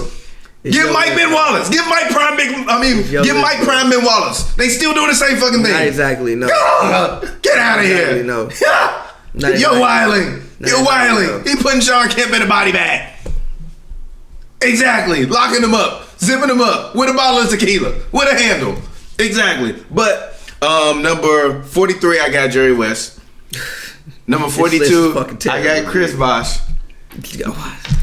Give Mike Ben Wallace. Give Mike Prime Ben Wallace. They still doing the same fucking thing. Not exactly, no. Get out of here. No. You're wilding. You're wilding. He putting Sean Kemp in the body bag. Exactly. Locking him up. Zipping him up. With a bottle of tequila. With a handle. Exactly. But number 43, I got Jerry West. Number 42, I got Chris Bosh.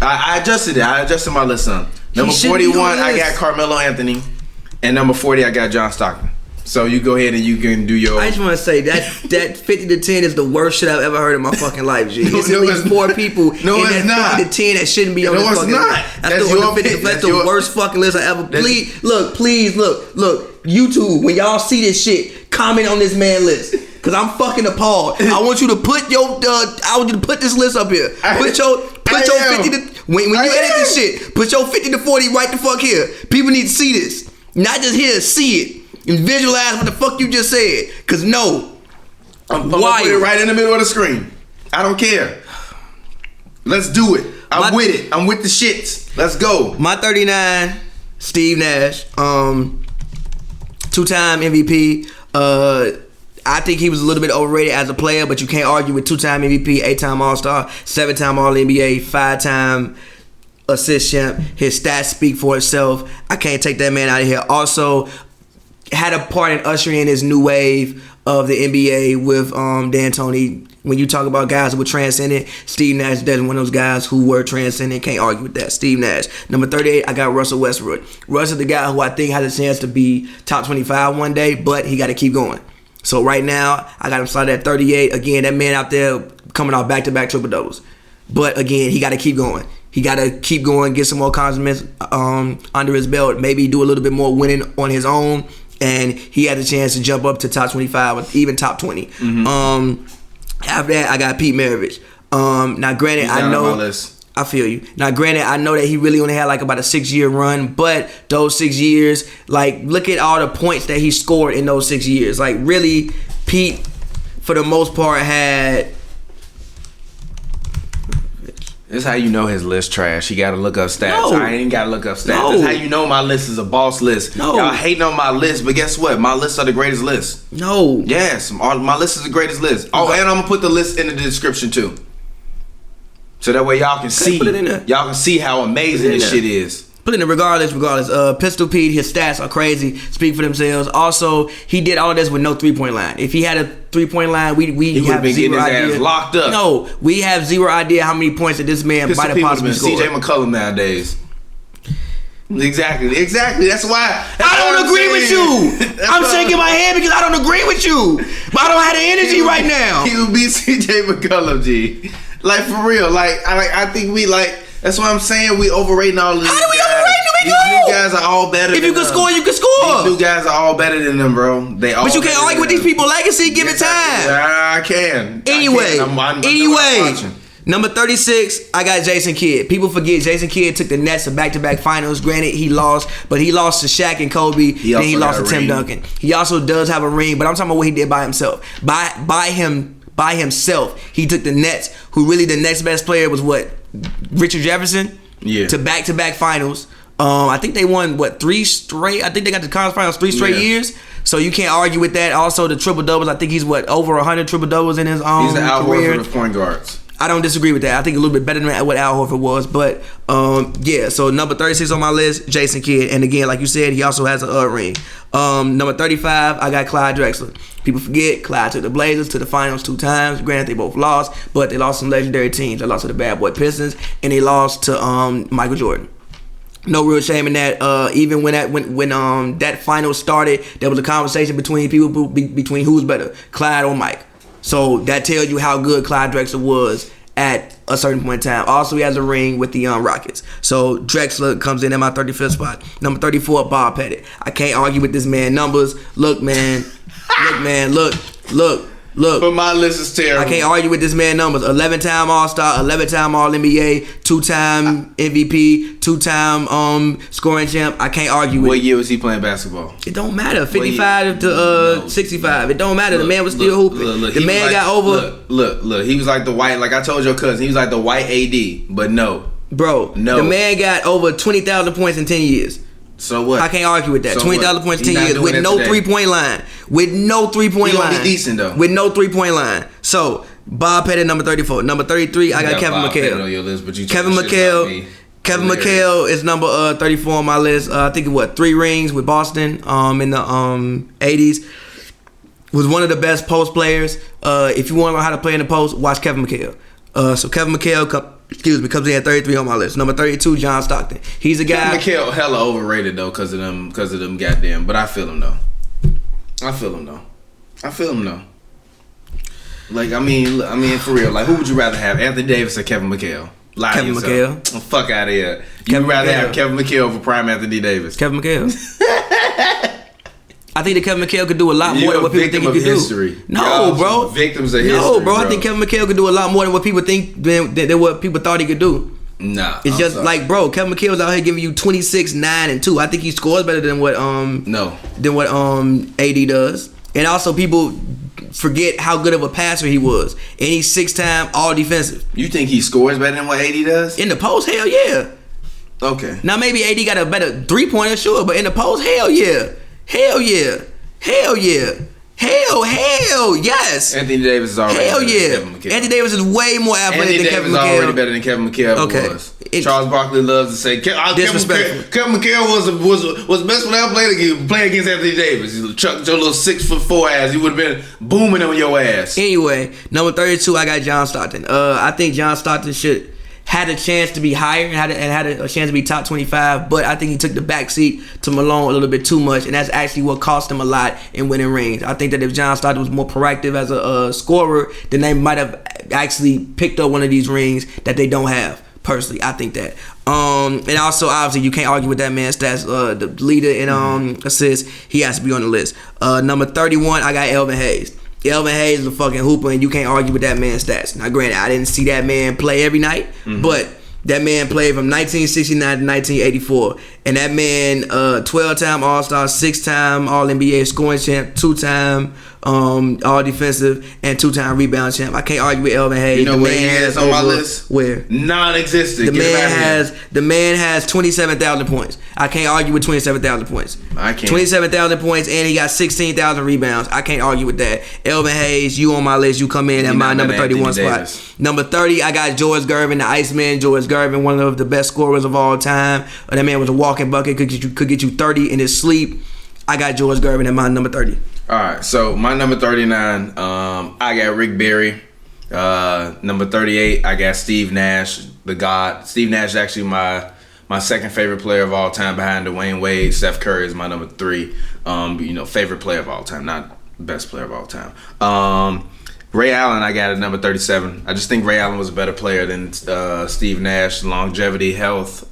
I adjusted it. I adjusted my list, son. Number 41, I got Carmelo Anthony. And number 40, I got John Stockton. So you go ahead and you can do your. I just want to say that 50 to 10 is the worst shit I've ever heard in my fucking life, G. It's at least 4 people in that 50 to 10 that shouldn't be on this fucking list. That's the worst fucking list I ever. Please look. YouTube, when y'all see this shit, comment on this man list. Cause I'm fucking appalled. I want you to put this list up here. Put your 50 to when you edit this shit, put your 50 to 40 right the fuck here. People need to see this. Not just hear, see it. And visualize what the fuck you just said. Cause no. I'm gonna put it right in the middle of the screen. I don't care. Let's do it. I'm with it. I'm with the shits. Let's go. My 39, Steve Nash. 2-time MVP. I think he was a little bit overrated as a player, but you can't argue with 2-time MVP, 8-time All-Star, 7-time All-NBA, 5-time assist champ. His stats speak for itself. I can't take that man out of here. Also, had a part in ushering in this new wave of the NBA with D'Antoni. When you talk about guys who were transcendent, Steve Nash is one of those guys who were transcendent. Can't argue with that. Steve Nash. Number 38, I got Russell Westbrook. Russell, the guy who I think has a chance to be top 25 one day, but he got to keep going. So right now, I got him slotted at 38. Again, that man out there coming off back-to-back triple-doubles. But again, he got to keep going. He got to keep going, get some more condiments under his belt, maybe do a little bit more winning on his own, and he had a chance to jump up to top 25 or even top 20. Mm-hmm. After that, I got Pete Maravich. Now, granted, I know... I feel you. Now, granted, I know that he really only had like about a 6-year run, but those 6 years, like, look at all the points that he scored in those 6 years. Like, really, Pete, for the most part, had... This is how you know his list trash. He got to look up stats. No. I ain't got to look up stats. No. This is how you know my list is a boss list. No. Y'all hating on my list, but guess what? My lists are the greatest list. No. Yes, my list is the greatest list. Oh, and I'm going to put the list in the description, too. So that way y'all can see. Put it in there. Y'all can see how amazing this shit is. Put it in regardless. Pistol Pete, his stats are crazy. Speak for themselves. Also, he did all of this with no 3-point line. If he had a 3-point line, we have been zero getting his idea. ass locked up. No, we have zero idea how many points that this man might have possibly scored. CJ McCollum nowadays. Exactly. That's why. I don't agree with you. I'm shaking my head because I don't agree with you. But I don't have the energy right now. He would be CJ McCollum, G. Like, for real. I think we that's what I'm saying. We overrating all of these guys. How do we overrate them? These new guys are all better. If you can score, you can score. These new guys are all better than them, bro. But you can't argue with these people. Legacy, give it time. I can. Anyway, I'm number 36, I got Jason Kidd. People forget Jason Kidd took the Nets to back-to-back finals. Granted, he lost, but he lost to Shaq and Kobe. Then he lost to Tim Duncan. He also does have a ring, but I'm talking about what he did by himself. By himself, he took the Nets, who really the next best player was what? Richard Jefferson? Yeah. To back-to-back finals. I think they won, 3 straight? I think they got the conference finals 3 straight years. So you can't argue with that. Also, the triple-doubles, I think he's, over 100 triple-doubles in his career. He's the Al Horford of point guards. I don't disagree with that. I think a little bit better than what Al Horford was. But, yeah, so number 36 on my list, Jason Kidd. And again, like you said, he also has a ring. Number 35, I got Clyde Drexler. People forget, Clyde took the Blazers to the finals 2 times. Granted, they both lost, but they lost some legendary teams. They lost to the Bad Boy Pistons, and they lost to Michael Jordan. No real shame in that. Even when that final started, there was a conversation between people between who's better, Clyde or Mike. So that tells you how good Clyde Drexler was at a certain point in time. Also, he has a ring with the Rockets. So Drexler comes in at my 35th spot. Number 34, Bob Pettit. I can't argue with this man numbers. Look, man. Look. But my list is terrible. I can't argue with this man numbers. 11-time All-Star, 11-time All-NBA, 2-time MVP, 2-time scoring champ. I can't argue with What it. year was he playing basketball? It don't matter. 55 to 65. It don't matter. The man was still hooping. The man got over. Look. He was like the white, like I told your cousin, he was like the white AD, but no. Bro, no. The man got over 20,000 points in 10 years. So what? I can't argue with that. So 20,000 points in 10 years with no 3-point line. He gonna be decent though. With no 3-point line. So Bob Pettit, number 34. Number 33, I got Kevin McHale. On your list, but you Kevin McHale is number 34 on my list. I think 3 rings with Boston in the 80s. Was one of the best post players. If you want to learn how to play in the post, watch Kevin McHale. So Kevin McHale comes in at 33 on my list. Number 32, John Stockton. He's a guy. Kevin McHale hella overrated though, because of them goddamn. But I feel him though. Like I mean for real. Like who would you rather have, Anthony Davis or Kevin McHale? Kevin McHale. Oh, fuck out of here. You'd rather have Kevin McHale over prime Anthony Davis. Kevin McHale. I think that Kevin McHale could do a lot more than what people think he could do. No, bro. Victims of history. No, bro. I think Kevin McHale could do a lot more than what people think than what people thought he could do. Nah. It's just like, bro, Kevin McHale was out here giving you 26, 9, and 2. I think he scores better than what AD does. And also people forget how good of a passer he was. And he's 6-time all defensive. You think he scores better than what AD does? In the post, hell yeah. Okay. Now maybe AD got a better 3-pointer, sure, but in the post, hell yeah. Hell yeah. Hell, yes. Anthony Davis is already hell better yeah. than Kevin McHale. Anthony Davis is way more athletic than Kevin McHale. Anthony Davis is already better than Kevin McHale was. Charles Barkley loves to say disrespectful. Kevin McHale was the best player playing against Anthony Davis. You chucked your little 6'4" ass. You would have been booming on your ass. Anyway, number 32, I got John Stockton. I think John Stockton had a chance to be higher and had a chance to be top 25, but I think he took the backseat to Malone a little bit too much, and that's actually what cost him a lot in winning rings. I think that if John Stockton was more proactive as a scorer, then they might have actually picked up one of these rings that they don't have. Personally, I think that. And also, obviously, you can't argue with that man's stats. The leader in assists, he has to be on the list. Number 31, I got Elvin Hayes. Elvin Hayes is a fucking hooper, and you can't argue with that man's stats. Now, granted, I didn't see that man play every night, but that man played from 1969 to 1984, and that man, 12-time All-Star, 6-time All-NBA scoring champ, 2-time All-Defensive, and 2-time rebound champ. I can't argue with Elvin Hayes. You know where he is on my list? Where? Non-existent. The man has 27,000 points. I can't argue with 27,000 points. I can't. 27,000 points, and he got 16,000 rebounds. I can't argue with that. Elvin Hayes, you on my list. You come in at my number 31 spot. Number 30, I got George Gervin, the Iceman. George Gervin, one of the best scorers of all time. That man was a walking bucket. Could get you 30 in his sleep. I got George Gervin at my number 30. All right, so my number 39, I got Rick Barry. Number 38, I got Steve Nash, the God. Steve Nash is actually my second favorite player of all time behind Dwayne Wade. Steph Curry is my number 3. Favorite player of all time, not best player of all time. Ray Allen, I got at number 37. I just think Ray Allen was a better player than Steve Nash. Longevity, health.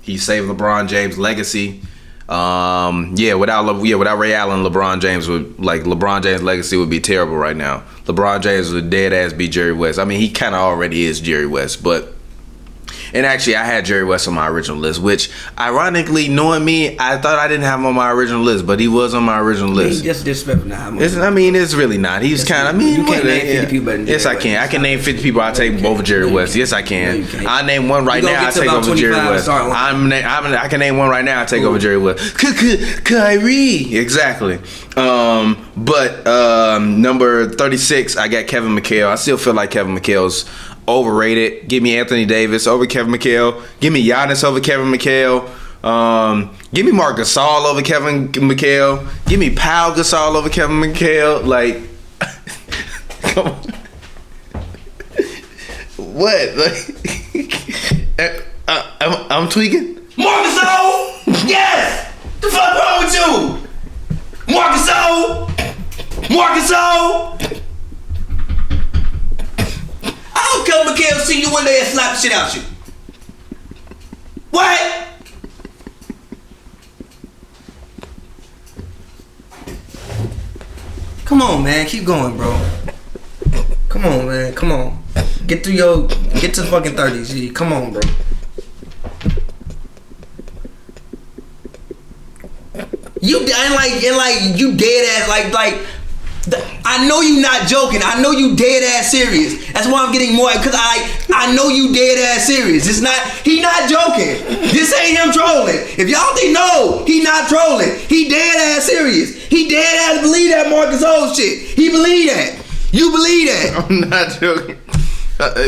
He saved LeBron James' legacy. Without Ray Allen, LeBron James' legacy would be terrible right now. LeBron James would dead ass be Jerry West. I mean, he kind of already is Jerry West, and actually, I had Jerry West on my original list, which, ironically, knowing me, I thought I didn't have him on my original list, but he was on my original list. He's just disrespectful now. It's really not. He's kind of, you can't name 50 people better than Jerry Yes, I can. I can name 50 people I take over Jerry West. Yes, I can. No, I name one right now. I take over Jerry West. I can name one right now. I take over Jerry West. Kyrie. Exactly. Number 36, I got Kevin McHale. I still feel like Kevin McHale's overrated. Give me Anthony Davis over Kevin McHale. Give me Giannis over Kevin McHale. Give me Marc Gasol over Kevin McHale. Give me Pau Gasol over Kevin McHale. Like, come on. What? Like, I'm tweaking. Marc Gasol. Yes. The fuck wrong with you? Marc Gasol. I don't Kevin McHale see you one day and slap the shit out you. What? Come on, man. Keep going, bro. Come on, man. Come on. Get to the fucking 30s, G. Come on, bro. You you dead ass like. I know you not joking. I know you dead ass serious. That's why I'm getting more, because I know you dead ass serious. He not joking. This ain't him trolling. If y'all think no, he not trolling. He dead ass serious. He dead ass believe that Marc Gasol shit. He believe that. You believe that. I'm not joking.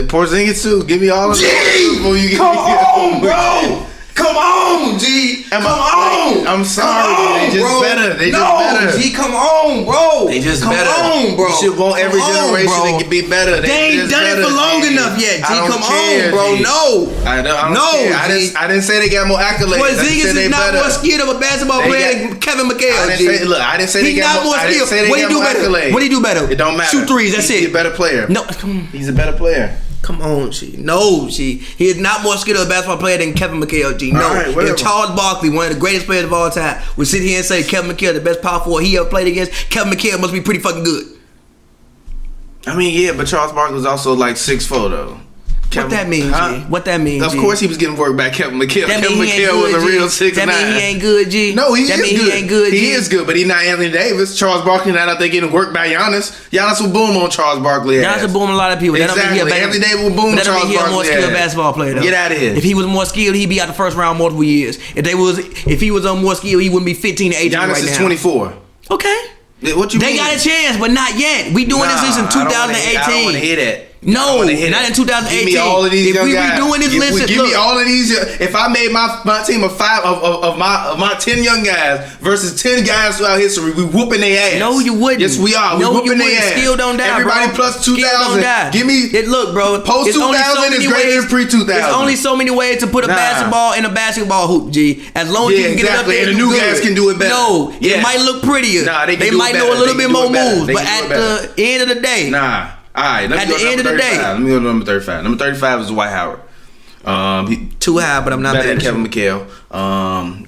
Porzingis too. Give me all of that before you get Come on, bro. Come on, G. Come on. I'm sorry. They just better. They just better. G, come on, bro. They just come better. Come on, bro. You should want every generation to be better. They ain't done it for long enough yet, G. Come on, bro. No. I don't care. I didn't say they got more accolades. Porzingis is not more skilled of a basketball player than Kevin McHale, G. I didn't say they got more skilled. What do you do better? What do you do better? It don't matter. Shoot threes. That's it. He's a better player. No. He's a better player. Come on, G. No, G. He is not more skilled of a basketball player than Kevin McHale, G. No. Right, if Charles Barkley, one of the greatest players of all time, would sit here and say Kevin McHale the best power forward he ever played against, Kevin McHale must be pretty fucking good. I mean, yeah, but Charles Barkley was also like 6'4" though. What that mean, G? What that mean, G? Of course he was getting work back Kevin McHale. Kevin McHale was a real 6'9". That mean he ain't good, G? No, he is good. He ain't good, G? He is good, but he's not Anthony Davis. Charles Barkley not out there getting work by Giannis. Giannis will boom on Charles Barkley. Giannis will boom a lot of people. Exactly. Anthony Davis will boom Charles Barkley. That don't mean he a more skilled basketball player, though. Get out of here. If he was more skilled, he'd be out the first round multiple years. If he was more skilled, he wouldn't be 15 to 18 Giannis right now. Giannis is 24. Okay. What you mean? They got a chance, but not yet. We doing this in 2018. I don't want to hear that. No, not in 2018. Give me all of these young guys. Redoing this list, give me all of these. If I made my team of 5 of my 10 young guys versus 10 guys throughout history, we whooping their ass. No, you wouldn't. Yes, we are. We whooping their ass. Skill don't die, Everybody bro. plus 2000. Give me. Look, bro. Post 2000 is greater than pre 2000. There's only so many ways to put a basketball in a basketball hoop. G. As long as you can get it up there, and the new guys can do it better. No, it might look prettier. They might know a little bit more moves, but at the end of the day, All right, at the end of the day, let me go to number 35. Number 35 is Dwight Howard. Too high, but I'm not better than Kevin McHale.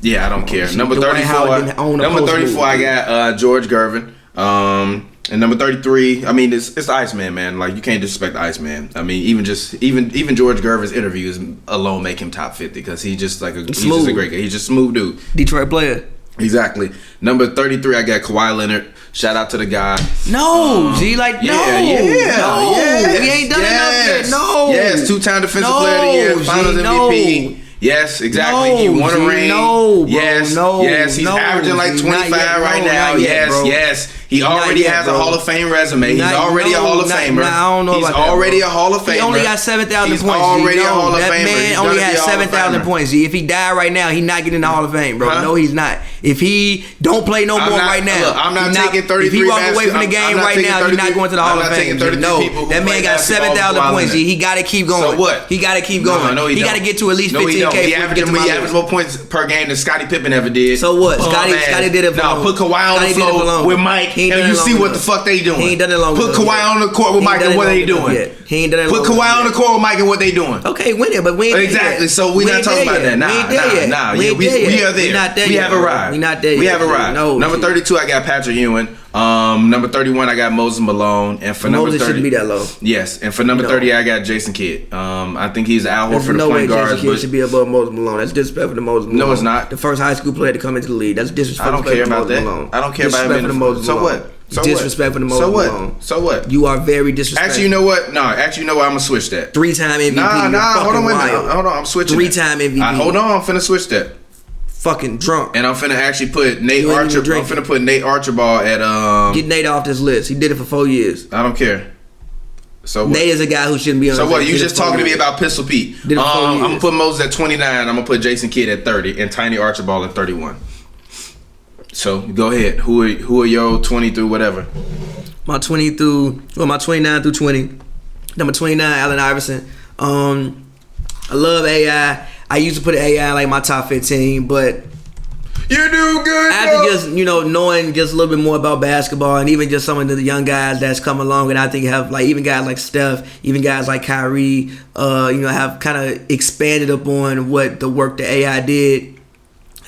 Yeah, I don't care. Number 34, I got George Gervin. And number 33, I mean, it's the Iceman, man. Like, you can't disrespect the Iceman. I mean, even George Gervin's interviews alone make him top 50 because he's just a great guy. He's just a smooth dude. Detroit player. Exactly. Number 33, I got Kawhi Leonard. Shout out to the guy. No, G, we ain't done enough yet. No. Yes, 2-time defensive player of the year, finals MVP. No. Yes, exactly. He won a ring. Yes, he's averaging like 25 right now. Yes. He already has a Hall of Fame resume. He's already a Hall of Famer. I don't know He's already a Hall of Famer. He only got 7,000 points. He's already a Hall of Famer. That man only has 7,000 points. G. If he died right now, he's not getting in the Hall of Fame, bro. No, he's not. If he don't play no more right now, look, I'm not taking 33. If he walk away from the game right now, he's not going to the Hall of Fame. No, that man got 7,000 points. G. He got to keep going. So what? He got to keep going. He got to get to at least 15K. He averaged more points per game than Scottie Pippen ever did. So what? Scottie did it for long. Put Kawhi on the floor with Mike, and you see what the fuck they doing. He ain't done it long. Put Kawhi on the court with Mike, and what they doing? He ain't done it. Put Kawhi on the court with Mike, and what they doing? Okay, win it, but we ain't exactly. So we not talking about that. Nah. We are there. We have arrived. We not there. We have arrived. No. Number 32, I got Patrick Ewing. Number 31, I got Moses Malone, and for number 30, shouldn't be that low. Yes, and for number 30, I got Jason Kidd. I think he's Al Horford for the point guards. Jason Kidd should be above Moses Malone. That's disrespectful to Moses Malone. No, it's not. The first high school player to come into the league. That's disrespectful. I don't care about that. I don't care about him. So what? Disrespectful to Moses Malone. So what? You are very disrespectful. Actually, you know what? No, I'm gonna switch that. 3-time MVP. Nah. Hold on. I'm switching. 3-time MVP. Hold on. I'm finna switch that. Fucking drunk. And I'm finna actually put Nate Archibald. I'm finna put Nate Archibald at Get Nate off this list. He did it for 4 years. I don't care. So what? Nate is a guy who shouldn't be on. So what? You just talking to me about Pistol Pete? I'm gonna put Moses at 29. I'm gonna put Jason Kidd at 30 and Tiny Archibald at 31. So go ahead. Who are your 20 through whatever? My 29 through 20. Number 29, Allen Iverson. I love AI. I used to put AI like my top 15, but you do good. After just knowing just a little bit more about basketball, and even just some of the young guys that's come along, and I think have like even guys like Steph, even guys like Kyrie, have kind of expanded upon what the work that AI did.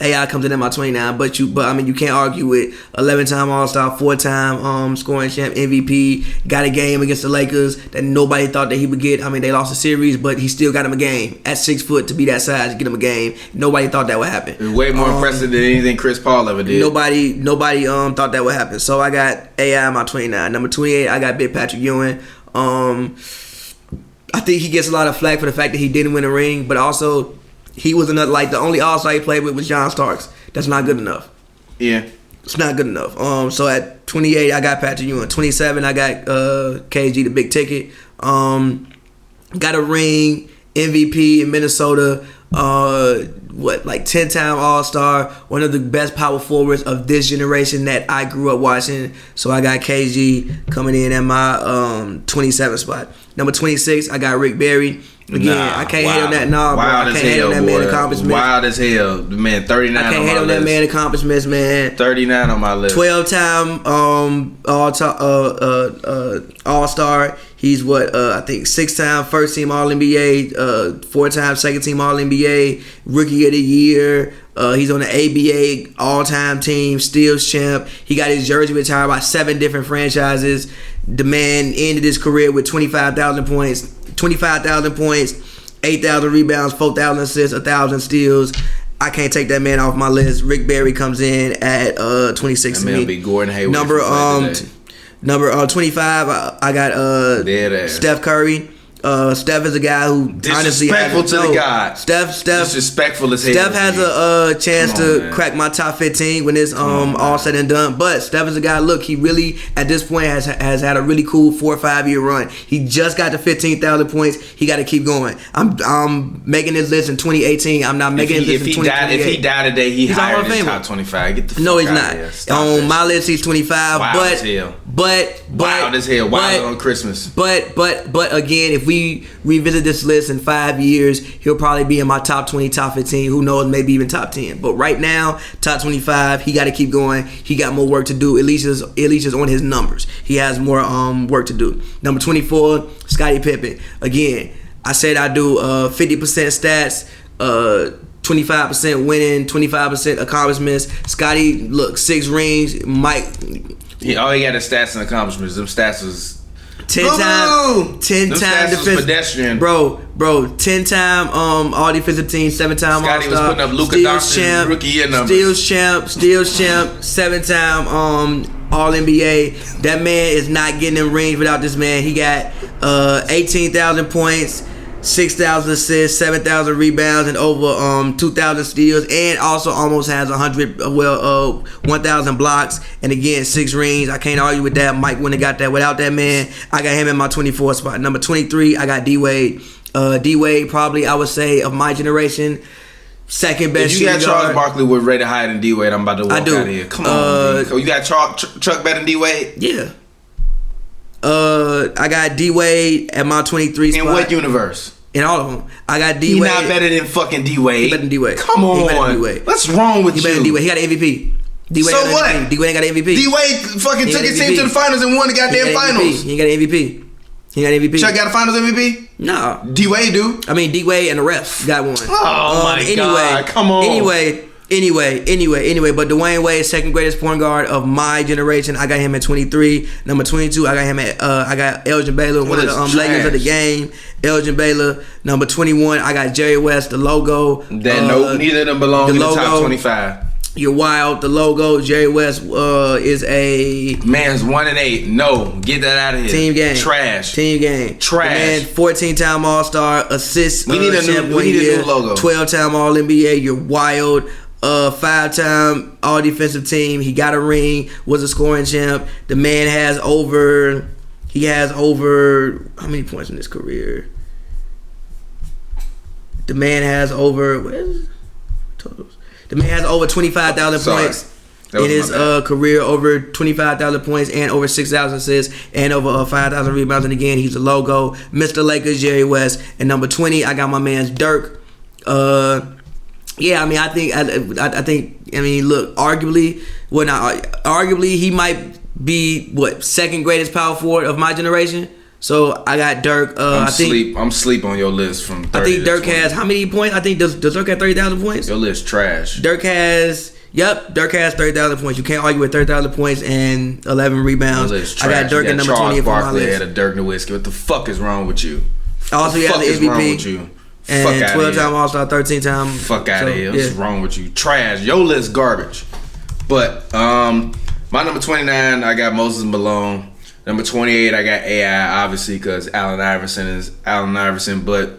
AI comes in at my 29, but you can't argue with 11-time All-Star, 4-time scoring champ, MVP, got a game against the Lakers that nobody thought that he would get. I mean, they lost a series, but he still got him a game at 6 foot to be that size to get him a game. Nobody thought that would happen. It's way more impressive than anything Chris Paul ever did. Nobody thought that would happen. So I got AI in my 29. Number 28, I got Big Patrick Ewing. I think he gets a lot of flack for the fact that he didn't win a ring, but also he was another, like, the only All-Star he played with was John Starks. That's not good enough. Yeah. It's not good enough. So at 28, I got Patrick Ewing. 27, I got KG, the big ticket. Got a ring, MVP in Minnesota. 10-time All-Star. One of the best power forwards of this generation that I grew up watching. So I got KG coming in at my 27 spot. Number 26, I got Rick Barry. Again, I can't hate on that. I can't hate on that man accomplishments. Wild as hell. The man, 39 on my list. I can't hate on that man accomplishments, man. 39 on my list. 12-time All-Star. He's I think 6-time first team All-NBA, 4-time second team All-NBA, Rookie of the Year. He's on the ABA all-time team, steals champ. He got his jersey retired by 7 different franchises. The man ended his career with 25,000 points, 8,000 rebounds, 4,000 assists, 1,000 steals. I can't take that man off my list. Rick Barry comes in at 26 to me. Be Gordon Hayward. Number 25, I got Steph Curry. Steph is a guy who disrespectful to the God. Steph disrespectful as hell. Steph has a chance to crack my top 15 when it's all said and done. But Steph is a guy. Look, he really at this point has had a really cool 4 or 5 year run. He just got to 15,000 points. He got to keep going. I'm making this list in 2018. I'm not making this list in 2028. If he died today, he's higher than top 25. Get the fuck no, he's out not. Of here. On my list, he's 25. Wild as hell. Wild as hell. Wild on Christmas. But again, if we revisit this list in 5 years, he'll probably be in my top 20, top 15. Who knows? Maybe even top 10. But right now, top 25. He got to keep going. He got more work to do. At least is on his numbers. He has more work to do. Number 24, Scottie Pippen. Again, I said I do 50% stats. 25% winning, 25% accomplishments. Scottie, look, 6 rings. Mike. All he got is stats and accomplishments. Them stats was 10 time defensive pedestrian. Bro, 10-time all defensive team, 7-time Scottie all-star. was putting up Luka Doncic rookie year numbers. Steals champ, 7-time all NBA. That man is not getting them rings without this man. He got 18,000 points, 6,000 assists, 7,000 rebounds, and over 2,000 steals, and also almost has 1,000 blocks, and again 6 rings. I can't argue with that. Mike wouldn't have got that without that man. I got him in my 24 spot. Number 23, I got D Wade. D Wade probably, I would say, of my generation, second best. If you got Charles Barkley with rated higher than D Wade, I'm about to walk out of here. Come on, D. You got Chuck better than D Wade? Yeah. I got D Wade at my 23 spot. In what universe? In all of them. I got D Wade. He's not better than fucking D Wade. He better than D Wade. Come on. He better than D Wade. What's wrong with you? He better than D Wade. He got an MVP. D Wade so what? D Wade ain't got an MVP. D Wade fucking took his team to the finals and won the goddamn finals. He ain't got an MVP. He got an MVP. Chuck got a finals MVP? No. D Wade do. I mean, D Wade and the refs got one. Oh my God. Come on. Anyway, but Dwayne Wade, second greatest point guard of my generation. I got him at 23. Number 22, I got him at I got Elgin Baylor, one of the legends of the game. Elgin Baylor. Number 21, I got Jerry West, the logo. Neither of them belong in the top 25. You're wild. The logo, Jerry West is a man's 1-8. No, get that out of here. Team game. Trash. Team game. Trash. Man, 14-time All-Star, assist. We need a new logo. 12-time All-NBA. You're wild. 5-time All-Defensive Team. He got a ring. Was a scoring champ. The man has over. He has over. How many points in his career? The man has over. What is it? Totals. The man has over 25,000 points in his career, over 25,000 points and over 6,000 assists and over 5,000 rebounds. And again, he's a logo. Mr. Lakers, Jerry West. And number 20, I got my man's Dirk. Yeah, I mean, I think, look, arguably, he might be second greatest power forward of my generation. So I got Dirk. I'm sleep on your list from 30 I think Dirk to 20. has how many points? I think does Dirk have 30,000 points? Your list trash. Dirk has 30,000 points. You can't argue with 30,000 points and 11 rebounds. I got Dirk at number 20 for my list. Had a Dirk Nowitzki. What the fuck is wrong with you? Also, he has the MVP. And 12-time All-Star, 13-time. Fuck out of here. What's wrong with you? Trash. Your list garbage. But my number 29, I got Moses Malone. Number 28, I got AI, obviously, because Allen Iverson, but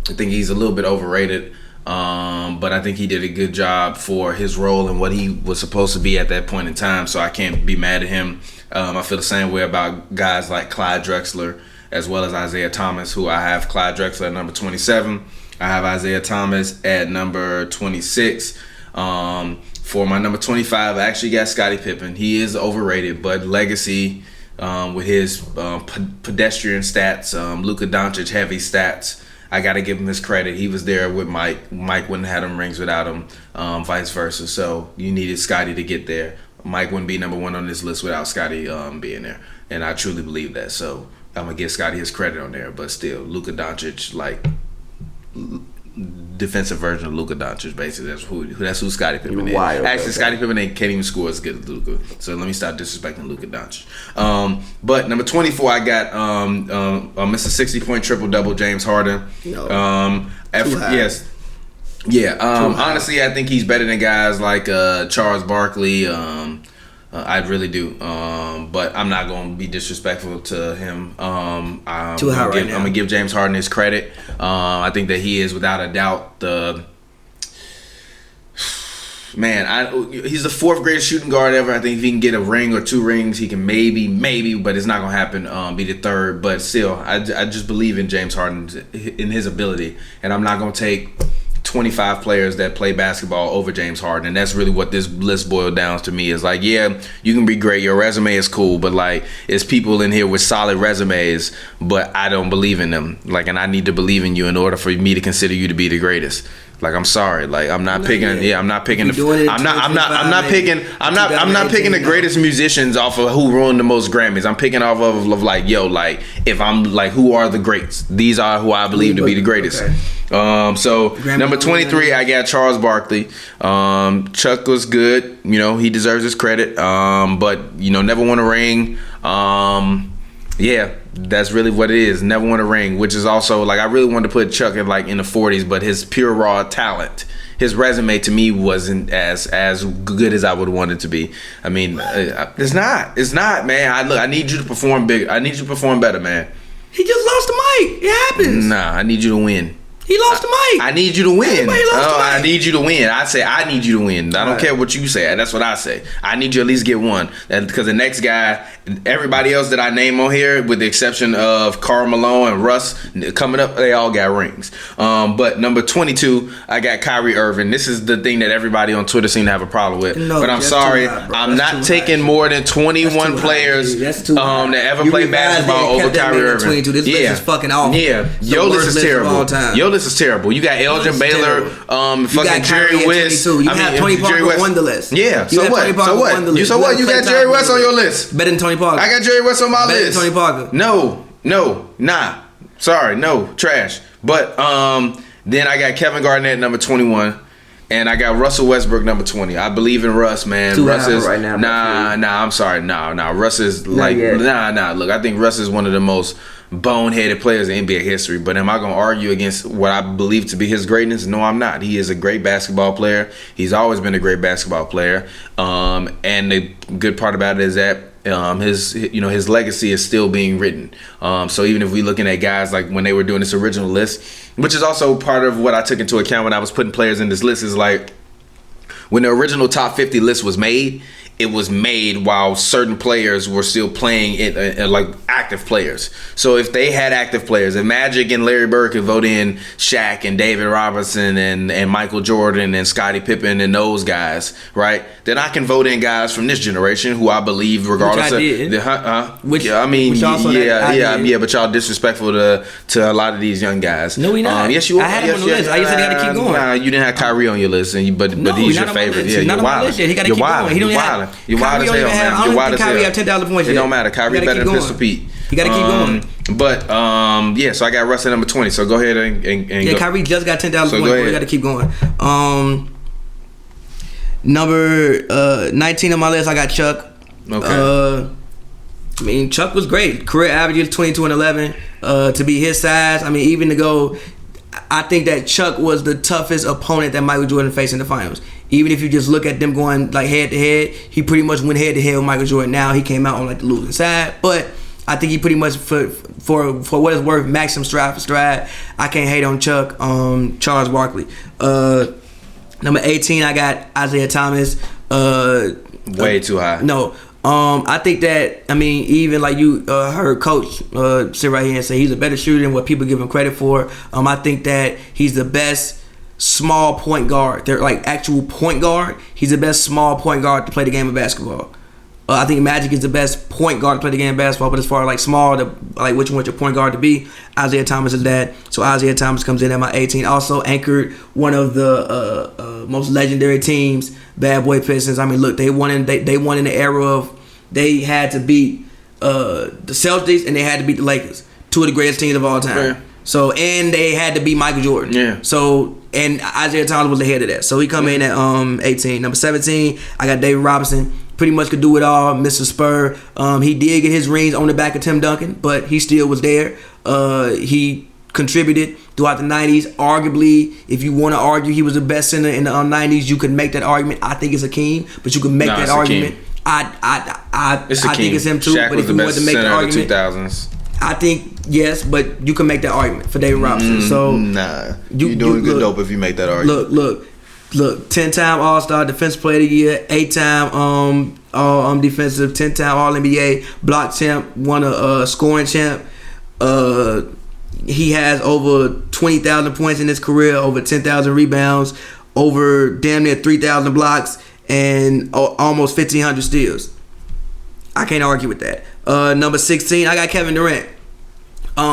I think he's a little bit overrated. But I think he did a good job for his role and what he was supposed to be at that point in time, so I can't be mad at him. I feel the same way about guys like Clyde Drexler, as well as Isiah Thomas, who I have Clyde Drexler at number 27. I have Isiah Thomas at number 26. For my number 25, I actually got Scottie Pippen. He is overrated, but legacy with his pedestrian stats, Luka Doncic heavy stats, I got to give him his credit. He was there with Mike. Mike wouldn't have them rings without him, vice versa. So you needed Scottie to get there. Mike wouldn't be number one on this list without Scottie being there. And I truly believe that. So I'm going to give Scottie his credit on there. But still, Luka Doncic, like, defensive version of Luka Doncic, basically. That's who Scottie Pippen is. Actually, Scottie Pippen can't even score as good as Luka. So let me stop disrespecting Luka Doncic. But number 24, I got Mr. 60-point triple-double, James Harden. Honestly, I think he's better than guys like Charles Barkley, I really do. But I'm not going to be disrespectful to him. I'm going to give James Harden his credit. I think that he is without a doubt he's the 4th greatest shooting guard ever. I think if he can get a ring or 2 rings, he can maybe, but it's not going to happen, be the 3rd. But still, I just believe in James Harden, in his ability. And I'm not going to take 25 players that play basketball over James Harden. And that's really what this list boiled down to me. Is like, yeah, you can be great. Your resume is cool. But, like, it's people in here with solid resumes, but I don't believe in them. Like, and I need to believe in you in order for me to consider you to be the greatest. Like, I'm sorry. Like, I'm not picking the greatest musicians off of who ruined the most Grammys. I'm picking off of like, yo, like, if I'm like, who are the greats? These are who I believe to be the greatest. Okay. So number 23, I got Charles Barkley. Chuck was good. You know, he deserves his credit. But, you know, never won a ring. Yeah, that's really what it is. Never won a ring, which is also, like, I really wanted to put Chuck in the 40s, but his pure raw talent, his resume to me wasn't as good as I would want it to be. I mean, it's not, man. I need you to perform big. I need you to perform better, man. He just lost the mic. It happens. Nah, I need you to win. He lost the mic. I need you to win. I need you to win. I say I need you to win. I don't care what you say. That's what I say. I need you to at least get one. Because the next guy, everybody else that I name on here, with the exception of Karl Malone and Russ coming up, they all got rings. But number 22, I got Kyrie Irving. This is the thing that everybody on Twitter seem to have a problem with. No, but I'm sorry. I'm not taking more than 21 players that ever played basketball over Kyrie Irving. This list is fucking awful. Yeah. Your list is terrible. This is terrible. You got Elgin Baylor, fucking Jerry West. You have Tony Parker on the list. Yeah. So what? You got Jerry West on your list. Better than Tony Parker. I got Jerry West on my list. Better than Tony Parker. No. Sorry, no. Trash. But then I got Kevin Garnett number 21. And I got Russell Westbrook number 20. I believe in Russ, man. Russ is right now. I'm sorry. Russ is like Look, I think Russ is one of the most boneheaded players in NBA history. But am I going to argue against what I believe to be his greatness? No, I'm not. He is a great basketball player. He's always been a great basketball player. And the good part about it is that his legacy is still being written. So even if we're looking at guys like when they were doing this original list, which is also part of what I took into account when I was putting players in this list, is like when the original top 50 list was made, it was made while certain players were still playing it, like active players. So if they had active players, if Magic and Larry Bird could vote in Shaq and David Robertson and Michael Jordan and Scottie Pippen and those guys, right? Then I can vote in guys from this generation who I believe, regardless of but y'all disrespectful to a lot of these young guys. No, we not. Yes, you are. I had him on the list. I said he got to keep going. Nah, you didn't have Kyrie on your list, but he's your favorite. Yeah, you're wild. He got to keep going. He don't have. You're wild as hell, man. You're wild as hell. Kyrie have 10,000 points. It don't matter. Kyrie better than Pistol Pete. You gotta keep going. But so I got Russ at number 20. So go ahead and go. Kyrie just got 10,000 points. You gotta keep going. Number 19 on my list, I got Chuck. Okay. Chuck was great. Career averages 22 and 11. To be his size, even to go, I think that Chuck was the toughest opponent that Michael Jordan faced in the finals. Even if you just look at them going like head to head, he pretty much went head to head with Michael Jordan. Now he came out on like the losing side, but I think he pretty much for what it's worth, maxed him stride for stride. I can't hate on Chuck. Charles Barkley. Number 18, I got Isiah Thomas. Way too high. No. I think that, even like you heard Coach sit right here and say he's a better shooter than what people give him credit for. I think that he's the best small point guard. They're like actual point guard. He's the best small point guard to play the game of basketball. I think Magic is the best point guard to play the game of basketball, but as far as like small, like which one your point guard to be, Isiah Thomas is that. So Isiah Thomas comes in at my 18. Also anchored one of the most legendary teams, Bad Boy Pistons. Look, they won in the era of they had to beat the Celtics and they had to beat the Lakers, two of the greatest teams of all time. Yeah. So and they had to beat Michael Jordan. Yeah. So and Isiah Thomas was ahead of that. So he come in at 18. Number 17, I got David Robertson. Pretty much could do it all, Mr. Spur. He did get his rings on the back of Tim Duncan, but he still was there. He contributed throughout the 90s. Arguably, if you want to argue he was the best center in the 90s, you could make that argument. I think it's Hakeem, but you can make that argument. I It's think it's him too. Shaq but was if the you best wanted to make the center of the argument, 2000s. I think yes, but you can make that argument for David Robertson. So nah, you're doing good dope if you make that argument. Look. 10-time All-Star, Defensive Player of the Year, 8-time defensive, 10-time All-NBA, block champ, won a scoring champ. He has over 20,000 points in his career, over 10,000 rebounds, over damn near 3,000 blocks, and almost 1,500 steals. I can't argue with that. Number 16, I got Kevin Durant.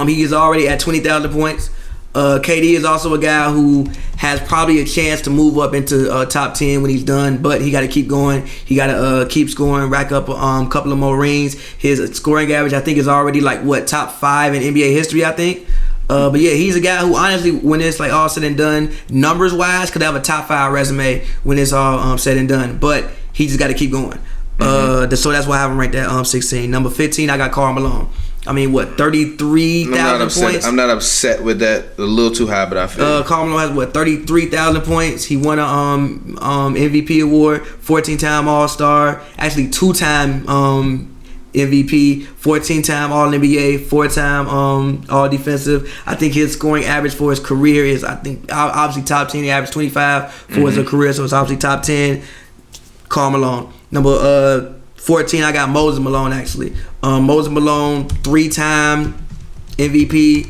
He is already at 20,000 points. KD is also a guy who has probably a chance to move up into top 10 when he's done, but he got to keep going. He got to keep scoring, rack up a couple of more rings. His scoring average, I think, is already top 5 in NBA history, I think. But yeah, he's a guy who honestly, when it's like all said and done, numbers wise, could have a top 5 resume when it's all said and done. But he just got to keep going. So that's why I have him right there. 16. Number 15, I got Karl Malone. I mean, 33,000 points? I'm not upset with that. A little too high, but I feel Karl Malone has 33,000 points. He won a MVP award, 14-time All-Star, actually 2-time MVP, 14-time All-NBA, 4-time All-Defensive. I think his scoring average for his career is, obviously top 10. He averaged 25 for his career, so it's obviously top 10. Karl Malone. Number 14, I got Moses Malone, actually. Moses Malone, 3-time MVP.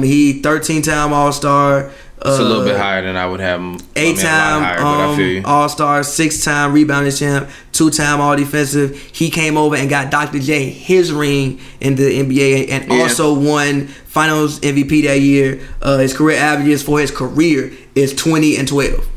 He 13-time All-Star. It's a little bit higher than I would have him. 8-time All-Star, 6-time rebounding champ, 2-time All-Defensive. He came over and got Dr. J his ring in the NBA and also won Finals MVP that year. His career averages for his career is 20 and 12.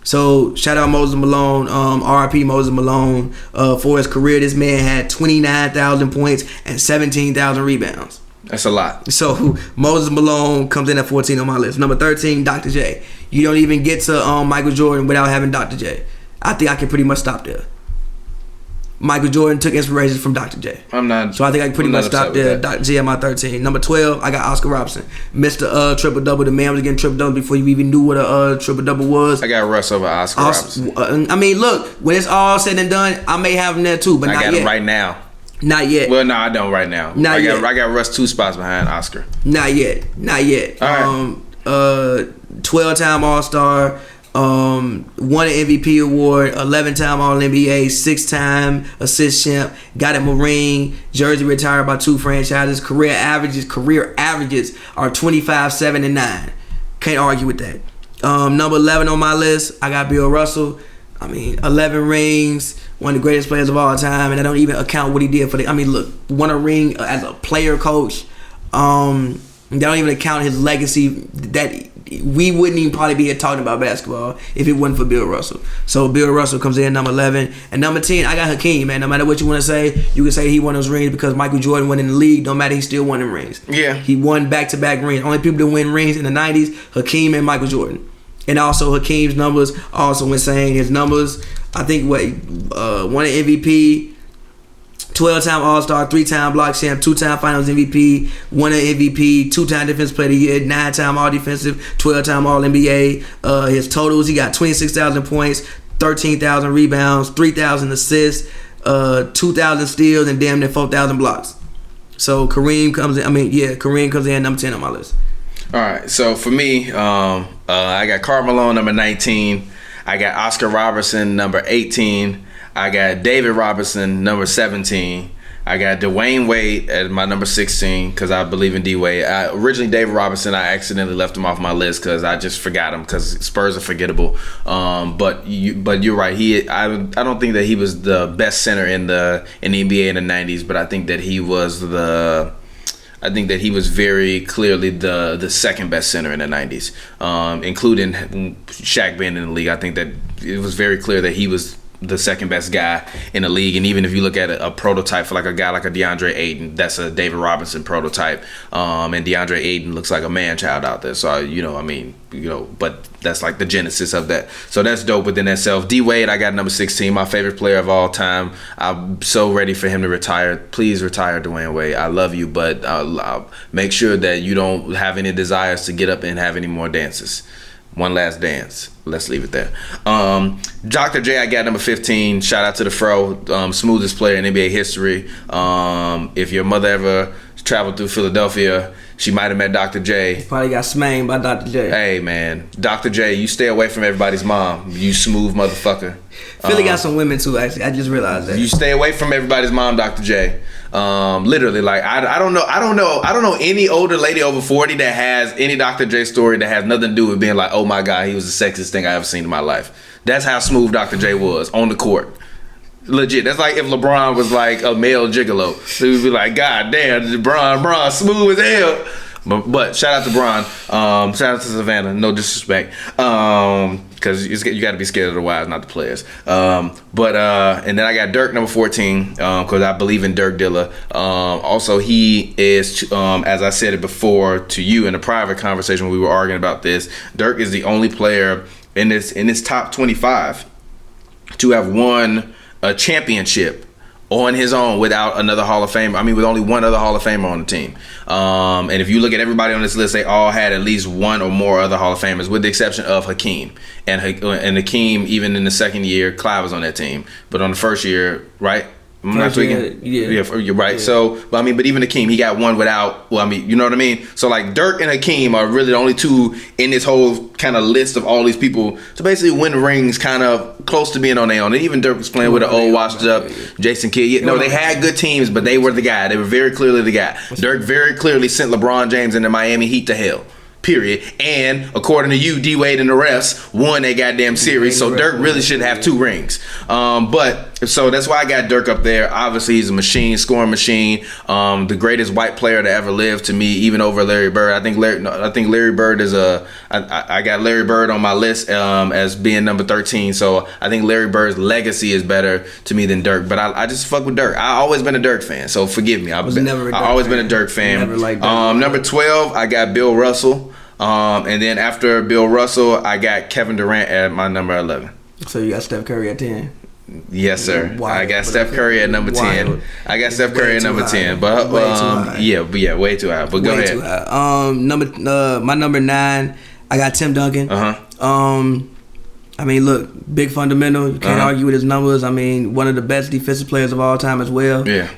So shout out Moses Malone, RIP Moses Malone. For his career, this man had 29,000 points and 17,000 rebounds. That's a lot. So Moses Malone comes in at 14 on my list. Number 13, Dr. J. You don't even get to Michael Jordan without having Dr. J. I think I can pretty much stop there. Michael Jordan took inspiration from Dr. J. So I think I can pretty much stop there. Dr. J at my 13. Number 12, I got Oscar Robertson. Mr. Triple Double. The man was getting triple double before you even knew what a triple double was. I got Russ over Oscar Robertson. I mean, look, when it's all said and done, I may have him there too, but not yet. I got him right now. Not yet. Well, no, I don't right now. Not yet. I got Russ 2 spots behind Oscar. Not yet. All right. 12-time All-Star. Won an MVP award, 11-time All-NBA, 6-time assist champ, got him a ring, jersey retired by 2 franchises, career averages are 25, 7, and 9. Can't argue with that. Number 11 on my list, I got Bill Russell. I mean, 11 rings, one of the greatest players of all time, and I don't even account what he did for look, won a ring as a player coach. They don't even account his legacy that we wouldn't even probably be here talking about basketball if it wasn't for Bill Russell. So Bill Russell comes in number 11. And number 10, I got Hakeem, man. No matter what you want to say, you can say he won those rings because Michael Jordan won in the league. Don't matter, he still won them rings. Yeah. He won back-to-back rings. Only people that win rings in the 90s, Hakeem and Michael Jordan. And also Hakeem's numbers also insane. His numbers, I think, won an MVP, 12-time All-Star, 3-time block champ, 2-time Finals MVP, won an MVP, 2-time Defensive Player of the Year, 9-time All-Defensive, 12-time All-NBA. His totals, he got 26,000 points, 13,000 rebounds, 3,000 assists, 2,000 steals, and damn near 4,000 blocks. So Kareem comes in number 10 on my list. All right, so for me, I got Karl Malone, number 19. I got Oscar Robertson, number 18. I got David Robinson, number 17. I got Dwayne Wade at my number 16 because I believe in D-Wade. Originally, David Robinson, I accidentally left him off my list because I just forgot him because Spurs are forgettable. But you're right. I don't think that he was the best center in the NBA in the 90s, but I think that he was very clearly the second best center in the 90s, including Shaq being in the league. I think that it was very clear that he was the second best guy in the league. And even if you look at a prototype for like a guy like a DeAndre Ayton, that's a David Robinson prototype. And DeAndre Ayton looks like a man child out there. So, but that's like the genesis of that. So that's dope within itself. D-Wade, I got number 16, my favorite player of all time. I'm so ready for him to retire. Please retire, Dwayne Wade. I love you, but I'll make sure that you don't have any desires to get up and have any more dances. One Last Dance. Let's leave it there. Dr. J, I got number 15. Shout out to the Fro, smoothest player in NBA history. If your mother ever traveled through Philadelphia, she might have met Dr. J. Probably got smacked by Dr. J. Hey, man. Dr. J, you stay away from everybody's mom. You smooth motherfucker. Philly got some women too, actually. I just realized that. You stay away from everybody's mom, Dr. J. Literally, like I don't know any older lady over 40 that has any Dr. J story that has nothing to do with being like, oh my God, he was the sexiest thing I ever seen in my life. That's how smooth Dr. J was on the court. Legit. That's like if LeBron was like a male gigolo. So we'd be like, God damn, LeBron, smooth as hell. But shout out to Bron. Shout out to Savannah. No disrespect. Because you got to be scared of the wives, not the players. And then I got Dirk number 14 because I believe in Dirk Dilla. Also, he is, as I said it before to you in a private conversation when we were arguing about this, Dirk is the only player in this top 25 to have won a championship on his own without another Hall of Famer. I mean, with only one other Hall of Famer on the team. And if you look at everybody on this list, they all had at least one or more other Hall of Famers, with the exception of Hakeem. And Hakeem, even in the second year, Clyde was on that team. But on the first year, right? You're right. Yeah. So, but even Hakeem, he got one without. Well, you know what I mean. So like Dirk and Hakeem are really the only two in this whole kind of list of all these people to basically win rings, kind of close to being on their own. And even Dirk was playing with an old, washed up Jason Kidd. No, they had good teams, but they were the guy. They were very clearly the guy. Dirk very clearly sent LeBron James into Miami Heat to hell. Period. And according to you, D Wade and the refs won that goddamn series. So Dirk really should have 2 rings. So that's why I got Dirk up there. Obviously, he's a machine, scoring machine. The greatest white player to ever live to me, even over Larry Bird. I think Larry Bird is I got Larry Bird on my list as being number 13. So I think Larry Bird's legacy is better to me than Dirk. But I just fuck with Dirk. I always been a Dirk fan. So forgive me. I've always been a Dirk fan. Never liked Dirk. Number 12, I got Bill Russell. And then after Bill Russell, I got Kevin Durant at my number 11. So you got Steph Curry at 10? Yes, sir. I got Steph Curry at number 10. I got Steph Curry at number 10. But way too high. But go ahead. My number 9, I got Tim Duncan. Look, big fundamental. You can't argue with his numbers. One of the best defensive players of all time as well. Yeah.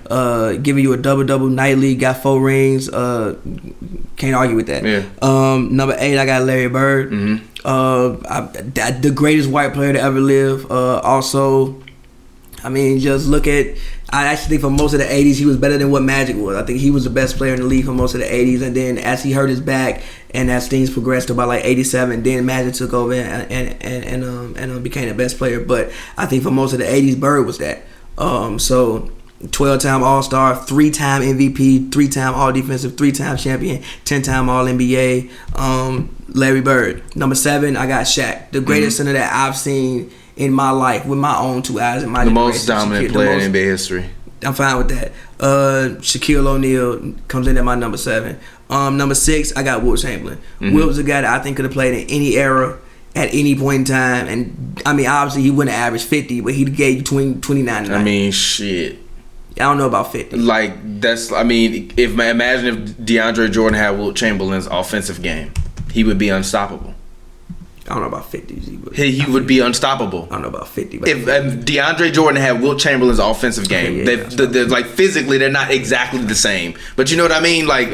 Giving you a double-double nightly, got 4 rings. Can't argue with that. Yeah. Number 8, I got Larry Bird. The greatest white player to ever live. Just look at. I actually think for most of the 80s, he was better than what Magic was. I think he was the best player in the league for most of the 80s. And then as he hurt his back and as things progressed to about like 87, then Magic took over and became the best player. But I think for most of the 80s, Bird was that. 12-time All-Star, 3-time MVP, 3-time All-Defensive, 3-time champion, 10-time All-NBA. Larry Bird. Number 7, I got Shaq, the greatest center that I've seen in my life with my own 2 eyes. The most dominant player in NBA history. I'm fine with that. Shaquille O'Neal comes in at my number 7. Number 6, I got Wilt Chamberlain. Wilt was a guy that I think could have played in any era at any point in time. And obviously he wouldn't average 50, but he gave you 29 tonight. Shit. I don't know about 50. Imagine if DeAndre Jordan had Wilt Chamberlain's offensive game, he would be unstoppable. I don't know about 50. He would be unstoppable. I don't know about 50. But if DeAndre Jordan had Wilt Chamberlain's offensive game, they're like physically they're not exactly the same. But you know what I mean? Like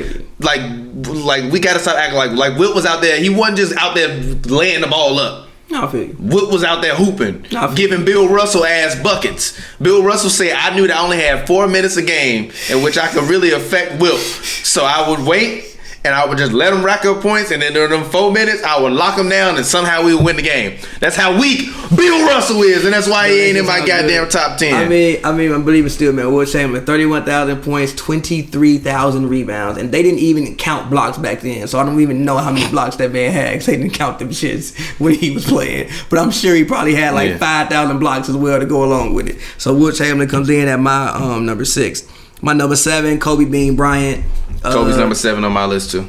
we gotta stop acting like Wilt was out there. He wasn't just out there laying the ball up. No, I feel you. Wilt was out there hooping, giving Bill Russell ass buckets. Bill Russell said, I knew that I only had 4 minutes a game in which I could really affect Wilt. So I would wait and I would just let him rack up points, and then during them 4 minutes, I would lock him down, and somehow we would win the game. That's how weak Bill Russell is, and that's why he ain't in my goddamn top 10. I believe it still, man. Wilt Chamberlain, 31,000 points, 23,000 rebounds, and they didn't even count blocks back then, so I don't even know how many blocks that man had, because they didn't count them shits when he was playing. But I'm sure he probably had 5,000 blocks as well to go along with it. So Wilt Chamberlain comes in at my number 6. My number 7, Kobe Bean Bryant. Kobe's number 7 on my list too.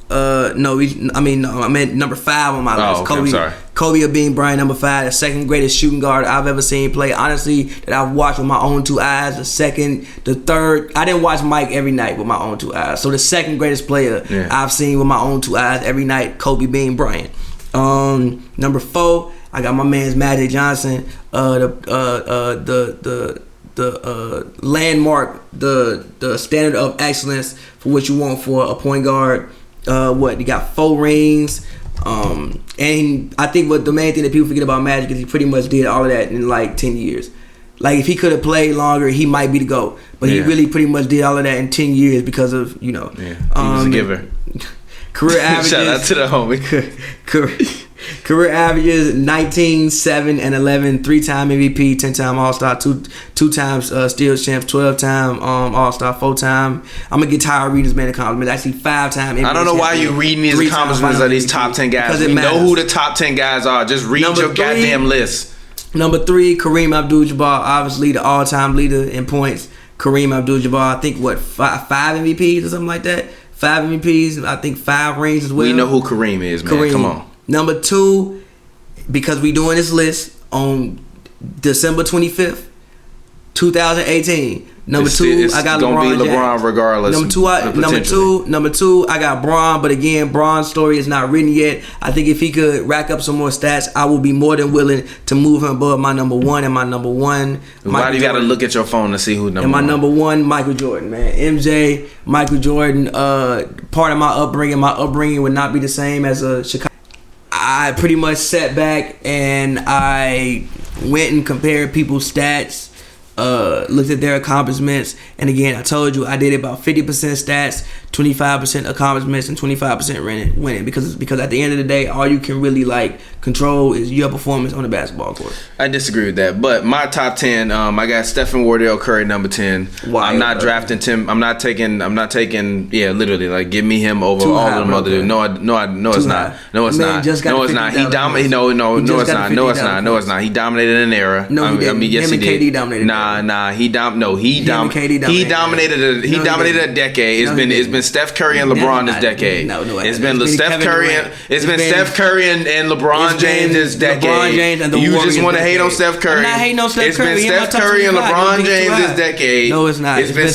I meant number 5 on my list. Okay, I'm sorry. Kobe Bean Bryant, number 5, the second greatest shooting guard I've ever seen play. Honestly, that I've watched with my own 2 eyes. The second, the third. I didn't watch Mike every night with my own 2 eyes. So the second greatest player I've seen with my own 2 eyes every night, Kobe Bean Bryant. Number 4, I got my man's Magic Johnson. The landmark, the standard of excellence for what you want for a point guard. He got 4 rings. And I think what the main thing that people forget about Magic is he pretty much did all of that in like 10 years. Like if he could have played longer, he might be the GOAT. But he really pretty much did all of that in 10 years because of, he was a giver. Career averages. Shout out to the homie. Career averages 19, 7, and 11. 3-time MVP, 10-time All-Star, two times Steals champs, 12-time All-Star, 4-time. I'm gonna get tired of reading this man accomplishments. Actually, 5-time NBA I don't know why you reading these accomplishments of these top 10 guys. You know who the top 10 guys are. Just read your goddamn list. Number 3, Kareem Abdul-jabbar, obviously the all-time leader in points. Kareem Abdul-jabbar, I think 5 MVPs or something like that. 5 MVPs, I think 5 rings as well. We know who Kareem is, man. Kareem. Come on. Number 2, because we doing this list on December 25th, 2018. Number 2, I got LeBron. It's gonna be LeBron James. Regardless. Number two, I got Bron. But again, Bron's story is not written yet. I think if he could rack up some more stats, I will be more than willing to move him above my number 1 and my number 1. Why do you got to look at your phone to see who number 1? And my number 1, Michael Jordan, man. MJ, Michael Jordan. Part of my upbringing. My upbringing would not be the same as a Chicago. I pretty much sat back and I went and compared people's stats. Looked at their accomplishments, and again, I told you I did about 50% stats, 25% accomplishments, and 25% winning. Because at the end of the day, all you can really like control is your performance on the basketball court. I disagree with that, but my top 10, I got Stephen Wardell Curry number 10. I'm not drafting Tim. I'm not taking. Yeah, literally, like give me him over all of them other dudes. No, it's not. No, it's not. No, it's not. He dominated. No, it's not. No, it's not. No, it's not. He dominated an era. No, he didn't. Yes, he did. KD dominated. Nah. He dominated a decade. It's been Steph Curry and LeBron this decade. It's been Steph Curry and LeBron James this decade. LeBron James and the you Warriors just want to hate on Steph Curry. I'm not hating on Steph Curry. It's been Steph Curry and LeBron James this decade. No, it's not. It's been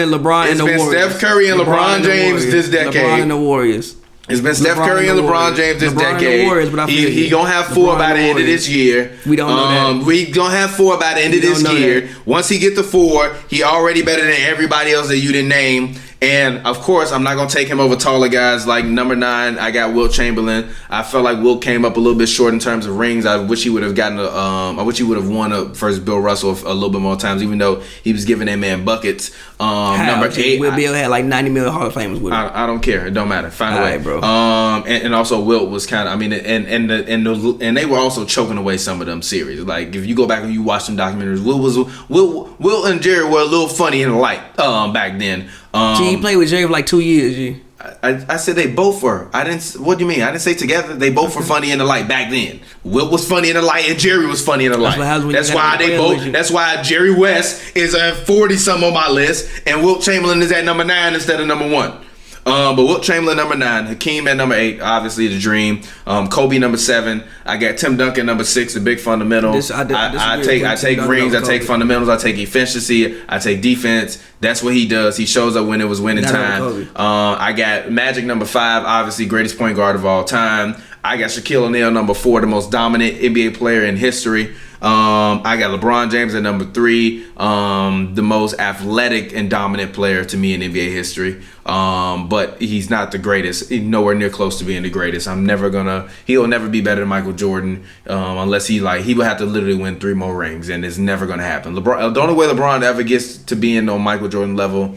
LeBron and the Warriors. It's been Steph Curry and LeBron James this decade. LeBron and the Warriors. It's been Steph Curry and LeBron James this decade. He gonna have 4 by the end of this year. We don't know that. We gonna have 4 by the end of this year. Once he get to 4, he already better than everybody else that you didn't name. And of course, I'm not gonna take him over taller guys. Like number 9, I got Wilt Chamberlain. I felt like Wilt came up a little bit short in terms of rings. I wish he would have gotten I wish he would have won up versus Bill Russell a little bit more times, even though he was giving that man buckets. Number 8, Bill had like 90 million Hall of Famers with him. I don't care. It don't matter. Find a way, bro. And also Wilt was kind of. I mean, and they were also choking away some of them series. Like if you go back and you watch some documentaries, Wilt and Jerry were a little funny in the light back then. He played with Jerry for like 2 years. G. I said they both were. I didn't. What do you mean? I didn't say together. They both were funny in the light back then. Wilt was funny in the light, and Jerry was funny in the light. That's why they both. That's why Jerry West is at 40 some on my list, and Wilt Chamberlain is at number 9 instead of number 1. But Wilt Chamberlain number 9, Hakeem at number 8, obviously the dream. Kobe number 7. I got Tim Duncan number 6, the big fundamental. I take rings, I take fundamentals, I take efficiency, I take defense. That's what he does. He shows up when it was winning time. I got Magic number 5, obviously greatest point guard of all time. I got Shaquille O'Neal number 4, the most dominant NBA player in history. I got LeBron James at number 3, the most athletic and dominant player to me in NBA history. But he's not the greatest. He's nowhere near close to being the greatest. He'll never be better than Michael Jordan, unless he would have to literally win 3 more rings, and it's never gonna happen. The only way LeBron ever gets to being on Michael Jordan level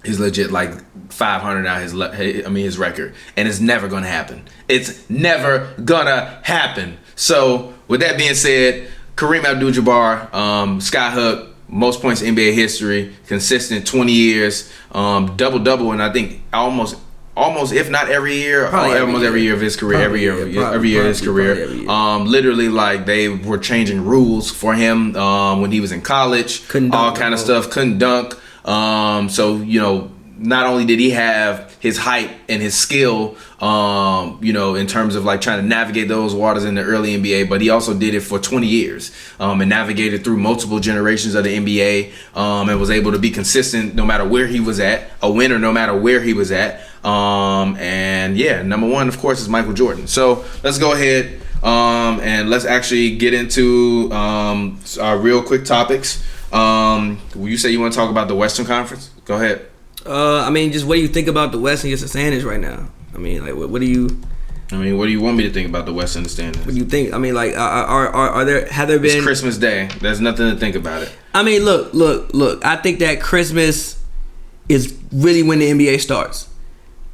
is legit like 500 out his record, and it's never gonna happen. It's never gonna happen. So with that being said, Kareem Abdul-jabbar, Sky Hook, most points in NBA history, consistent 20 years, double-double, and I think almost if not every year, every year of his career, every year of his career. Literally, like they were changing rules for him when he was in college, all kind of stuff. Couldn't dunk. So not only did he have his hype and his skill, in terms of like trying to navigate those waters in the early NBA, but he also did it for 20 years and navigated through multiple generations of the NBA and was able to be consistent no matter where he was at, a winner no matter where he was at. Number one, of course, is Michael Jordan. So let's go ahead and let's actually get into our real quick topics. You say you want to talk about the Western Conference? Go ahead. Just what do you think about the West and your standings right now? What do you? What do you want me to think about the West and the standings? What do you think? Have there been? It's Christmas Day. There's nothing to think about it. Look. I think that Christmas is really when the NBA starts,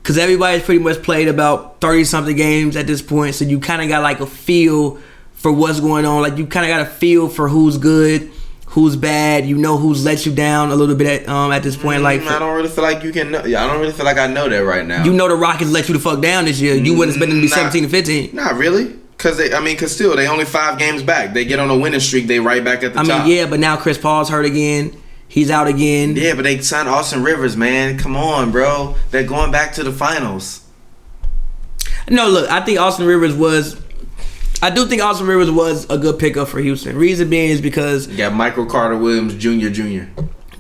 because everybody's pretty much played about 30-something games at this point. So you kind of got like a feel for what's going on. Like you kind of got a feel for who's good, who's bad, who's let you down a little bit at this point. Like I don't really feel like you can know. I don't really feel like I know that right now. The Rockets let you the fuck down this year. You wouldn't expect them to be 17 and 15. Not really. Cause still they only 5 games back. They get on a winning streak, they right back at the top. Yeah, but now Chris Paul's hurt again. He's out again. Yeah, but they signed Austin Rivers, man. Come on, bro. They're going back to the finals. No, look, I do think Austin Rivers was a good pickup for Houston. Reason being is because you got Michael Carter Williams Jr.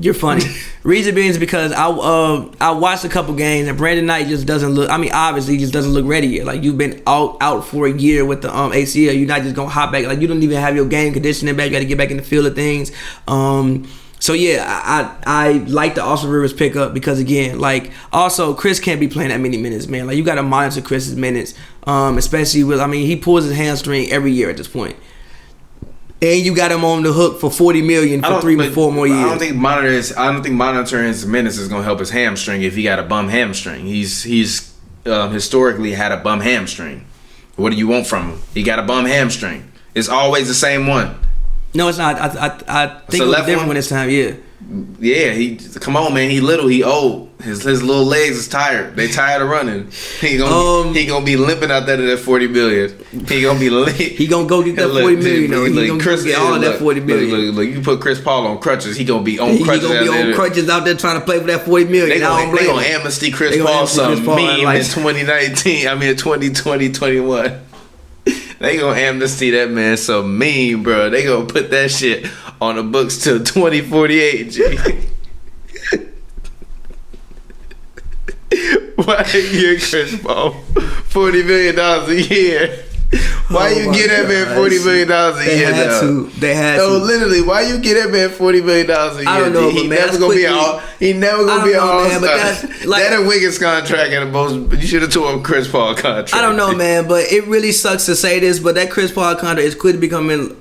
You're funny. Reason being is because I watched a couple games and Brandon Knight just doesn't look. Obviously, he just doesn't look ready yet. Like you've been out for a year with the ACL. You're not just gonna hop back. Like you don't even have your game conditioning back. You got to get back in the field of things. So yeah, I like the Austin Rivers pickup because again, like also Chris can't be playing that many minutes, man. Like you got to monitor Chris's minutes, especially with he pulls his hamstring every year at this point, and you got him on the hook for $40 million for 3 or 4 more years. I don't think monitoring his minutes is gonna help his hamstring if he got a bum hamstring. He's historically had a bum hamstring. What do you want from him? He got a bum hamstring. It's always the same one. No, it's not. I think it was different when it's time. Yeah. Yeah. Come on, man. He little. He old. His little legs is tired. They tired of running. He gonna be limping out there to that $40 million. He gonna be he gonna go get that $40 million. He gonna get all of that $40 million. Look, you put Chris Paul on crutches. He gonna be on crutches. He gonna be on crutches out there trying to play for that $40 million. They gonna amnesty Chris Paul some meme in 2019. In 2020-21. They gonna amnesty that man so mean, bro. They gonna put that shit on the books till 2048, G. Why you get Chris Paul $40 million a year? Why you get that man $40 million a year now? They had to. Literally, why you get that man $40 million a year? I don't know, He never gonna be an all-star. That and Wiggins contract and the most. You should have told him Chris Paul contract. I don't know, man, but it really sucks to say this, but that Chris Paul contract is quickly becoming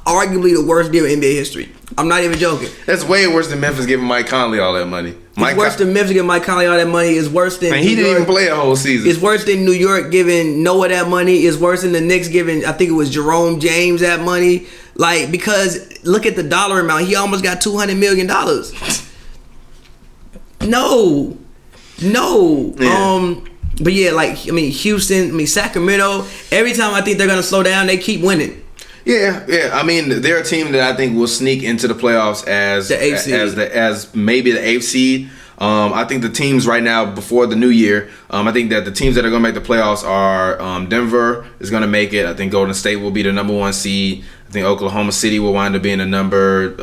arguably the worst deal in NBA history. I'm not even joking. That's way worse than Memphis giving Mike Conley all that money. It's worse than Memphis giving Mike Conley all that money. It's worse than he didn't even play a whole season. It's worse than New York giving Noah that money. It's worse than the Knicks giving, I think it was Jerome James that money. Like, because look at the dollar amount. He almost got $200 million. No. Yeah. But yeah, Houston, Sacramento, every time I think they're going to slow down, they keep winning. Yeah. They're a team that I think will sneak into the playoffs as the 8th seed. as maybe the 8th seed. I think the teams right now before the new year, I think that the teams that are going to make the playoffs are Denver is going to make it. I think Golden State will be the number 1 seed. I think Oklahoma City will wind up being the number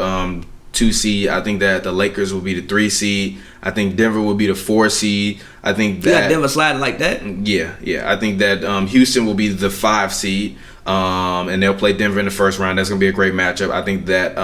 2 seed. I think that the Lakers will be the 3 seed. I think Denver will be the 4 seed. I think that you got Denver sliding like that. Yeah. I think that Houston will be the 5 seed. And they'll play Denver in the first round. That's gonna be a great matchup. I think that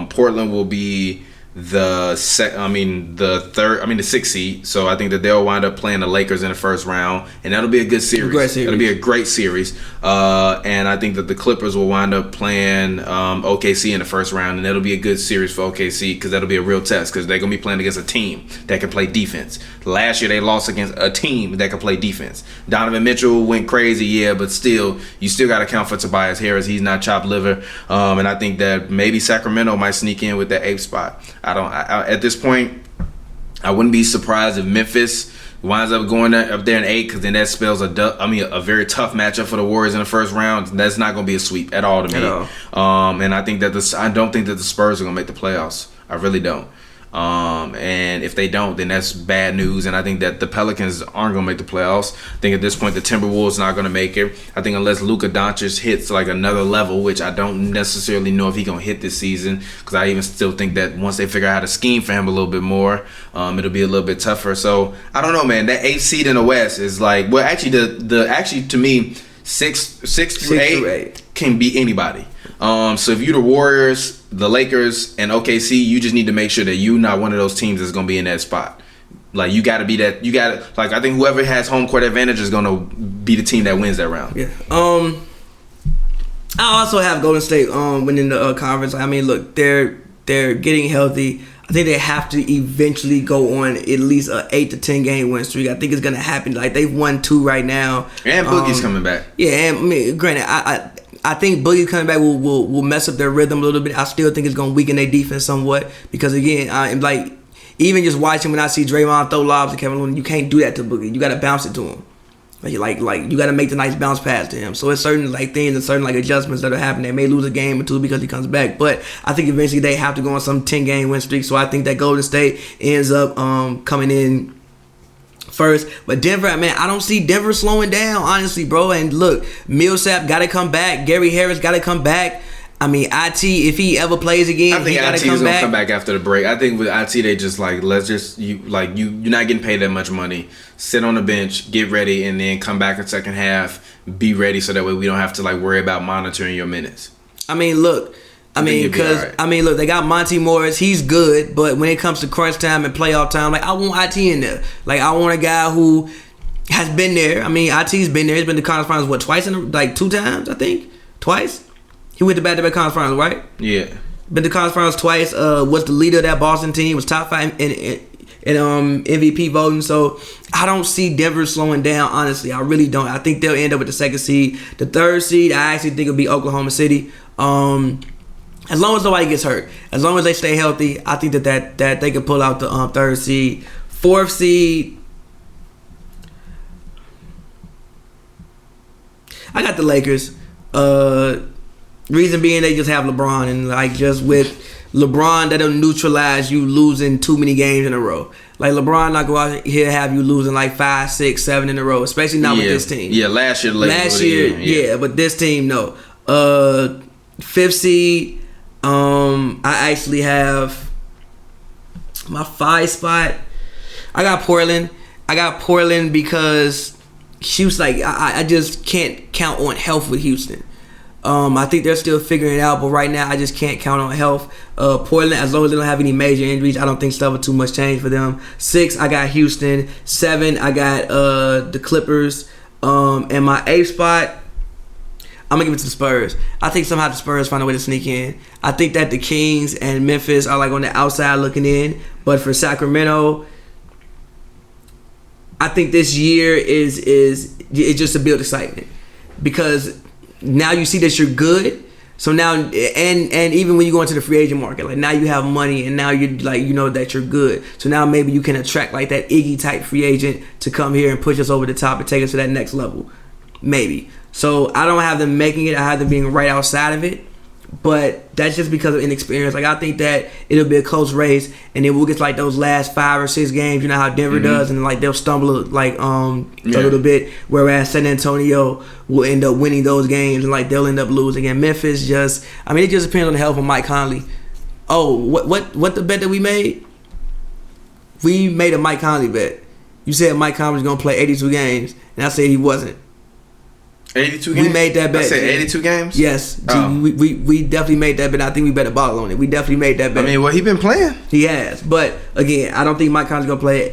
Portland will be the 6th seed. So I think that they'll wind up playing the Lakers in the first round, and that'll be a good series. It'll be a great series. And I think that the Clippers will wind up playing OKC in the first round, and that'll be a good series for OKC because that'll be a real test because they're gonna be playing against a team that can play defense. Last year they lost against a team that can play defense. Donovan Mitchell went crazy, but still, you still got to count for Tobias Harris. He's not chopped liver, and I think that maybe Sacramento might sneak in with that 8th spot. At this point, I wouldn't be surprised if Memphis winds up going up there in 8 because then that spells a very tough matchup for the Warriors in the first round. That's not going to be a sweep at all to me. And I think that I don't think that the Spurs are going to make the playoffs. I really don't. And if they don't, then that's bad news. And I think that the Pelicans aren't going to make the playoffs. I think at this point the Timberwolves not going to make it. I think unless Luka Doncic hits like another level, which I don't necessarily know if he's going to hit this season, because I even still think that once they figure out how to scheme for him a little bit more, it'll be a little bit tougher. So I don't know, man. That 8th seed in the West is like, well, actually to me, 6 through 8 can be anybody. So if you're the Warriors, the Lakers, and OKC, you just need to make sure that you're not one of those teams that's going to be in that spot. Like, you got to be that. You got to, like, I think whoever has home court advantage is going to be the team that wins that round. Yeah. I also have Golden State winning the conference. I mean, look, they're getting healthy. I think they have to eventually go on at least an 8 to 10 game win streak. I think it's going to happen. Like, they've won 2 right now. And Boogie's coming back. Yeah, and I mean, granted, I think Boogie coming back will mess up their rhythm a little bit. I still think it's going to weaken their defense somewhat because, again, like, even just watching when I see Draymond throw lobs to Kevin Looney, you can't do that to Boogie. You got to bounce it to him. Like you got to make the nice bounce pass to him. So it's certain like things and certain like adjustments that are happening. They may lose a game or 2 because he comes back, but I think eventually they have to go on some 10-game win streak. So I think that Golden State ends up coming in first. But Denver, man, I don't see Denver slowing down, honestly, bro. And look, Millsap got to come back. Gary Harris got to come back. I mean, IT, if he ever plays again, I think IT is gonna come back after the break. I think with IT, they just like you're not getting paid that much money. Sit on the bench, get ready, and then come back in second half. Be ready so that way we don't have to like worry about monitoring your minutes. I mean, look. They got Monty Morris. He's good, but when it comes to crunch time and playoff time, like I want IT in there. Like I want a guy who has been there. I mean, IT's been there. He's been to conference finals twice 2 times, I think, twice. He went to back-to-back conference finals, right? Yeah. Been to conference finals twice. Was the leader of that Boston team. Was top 5 in MVP voting. So I don't see Denver slowing down. Honestly, I really don't. I think they'll end up with the 2nd seed. The 3rd seed, I actually think it'll be Oklahoma City. As long as nobody gets hurt, as long as they stay healthy, I think that they can pull out the 3rd seed. 4th seed, I got the Lakers. Reason being they just have LeBron, and like just with LeBron, that'll neutralize you losing too many games in a row. Like LeBron not go out here have you losing like 5, 6, 7 in a row, especially not with this team. Yeah, last year, yeah, but this team no. 5th seed, I actually have my 5 spot. I got Portland. Because Houston, like I just can't count on health with Houston. I think they're still figuring it out, but right now I just can't count on health. Portland, as long as they don't have any major injuries, I don't think stuff will too much change for them. 6, I got Houston. 7, I got the Clippers. And my 8th spot, I'm gonna give it to the Spurs. I think somehow the Spurs find a way to sneak in. I think that the Kings and Memphis are like on the outside looking in, but for Sacramento, I think this year is just to build excitement because now you see that you're good. So now and even when you go into the free agent market, like now you have money and now you're like that you're good. So now maybe you can attract like that Iggy type free agent to come here and push us over the top and take us to that next level. Maybe. So I don't have them making it. I have them being right outside of it. But that's just because of inexperience. Like I think that it'll be a close race, and then we'll get to, like those last 5 or 6 games. You know how Denver does, and like they'll stumble like a little bit. Whereas San Antonio will end up winning those games, and like they'll end up losing. And Memphis it just depends on the health of Mike Conley. Oh, what the bet that we made? We made a Mike Conley bet. You said Mike Conley was gonna play 82 games, and I said he wasn't. 82 games? We made that bet. I said 82 games? Yes. Oh. We definitely made that bet. I think we bet a bottle on it. We definitely made that bet. I mean, well, he been playing. He has. But, again, I don't think Mike Conley's going to play.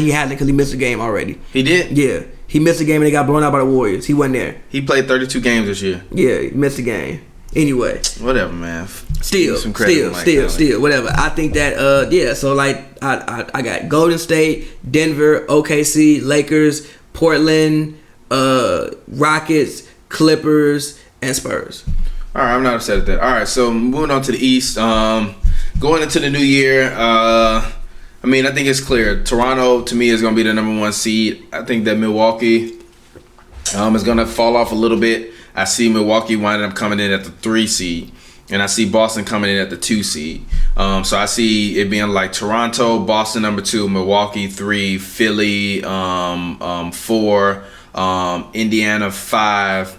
He hasn't because he missed a game already. He did? Yeah. He missed a game and they got blown out by the Warriors. He wasn't there. He played 32 games this year. Yeah, he missed a game. Anyway. Whatever, man. Still, whatever. I think that, so, like, I got Golden State, Denver, OKC, Lakers, Portland, Rockets, Clippers, and Spurs. All right, I'm not upset at that. All right, so moving on to the East. Going into the new year, I think it's clear. Toronto, to me, is going to be the number 1 seed. I think that Milwaukee is going to fall off a little bit. I see Milwaukee winding up coming in at the 3 seed. and I see Boston coming in at the 2 seed. So I see it being like Toronto, Boston number 2, Milwaukee 3, Philly 4, Indiana 5.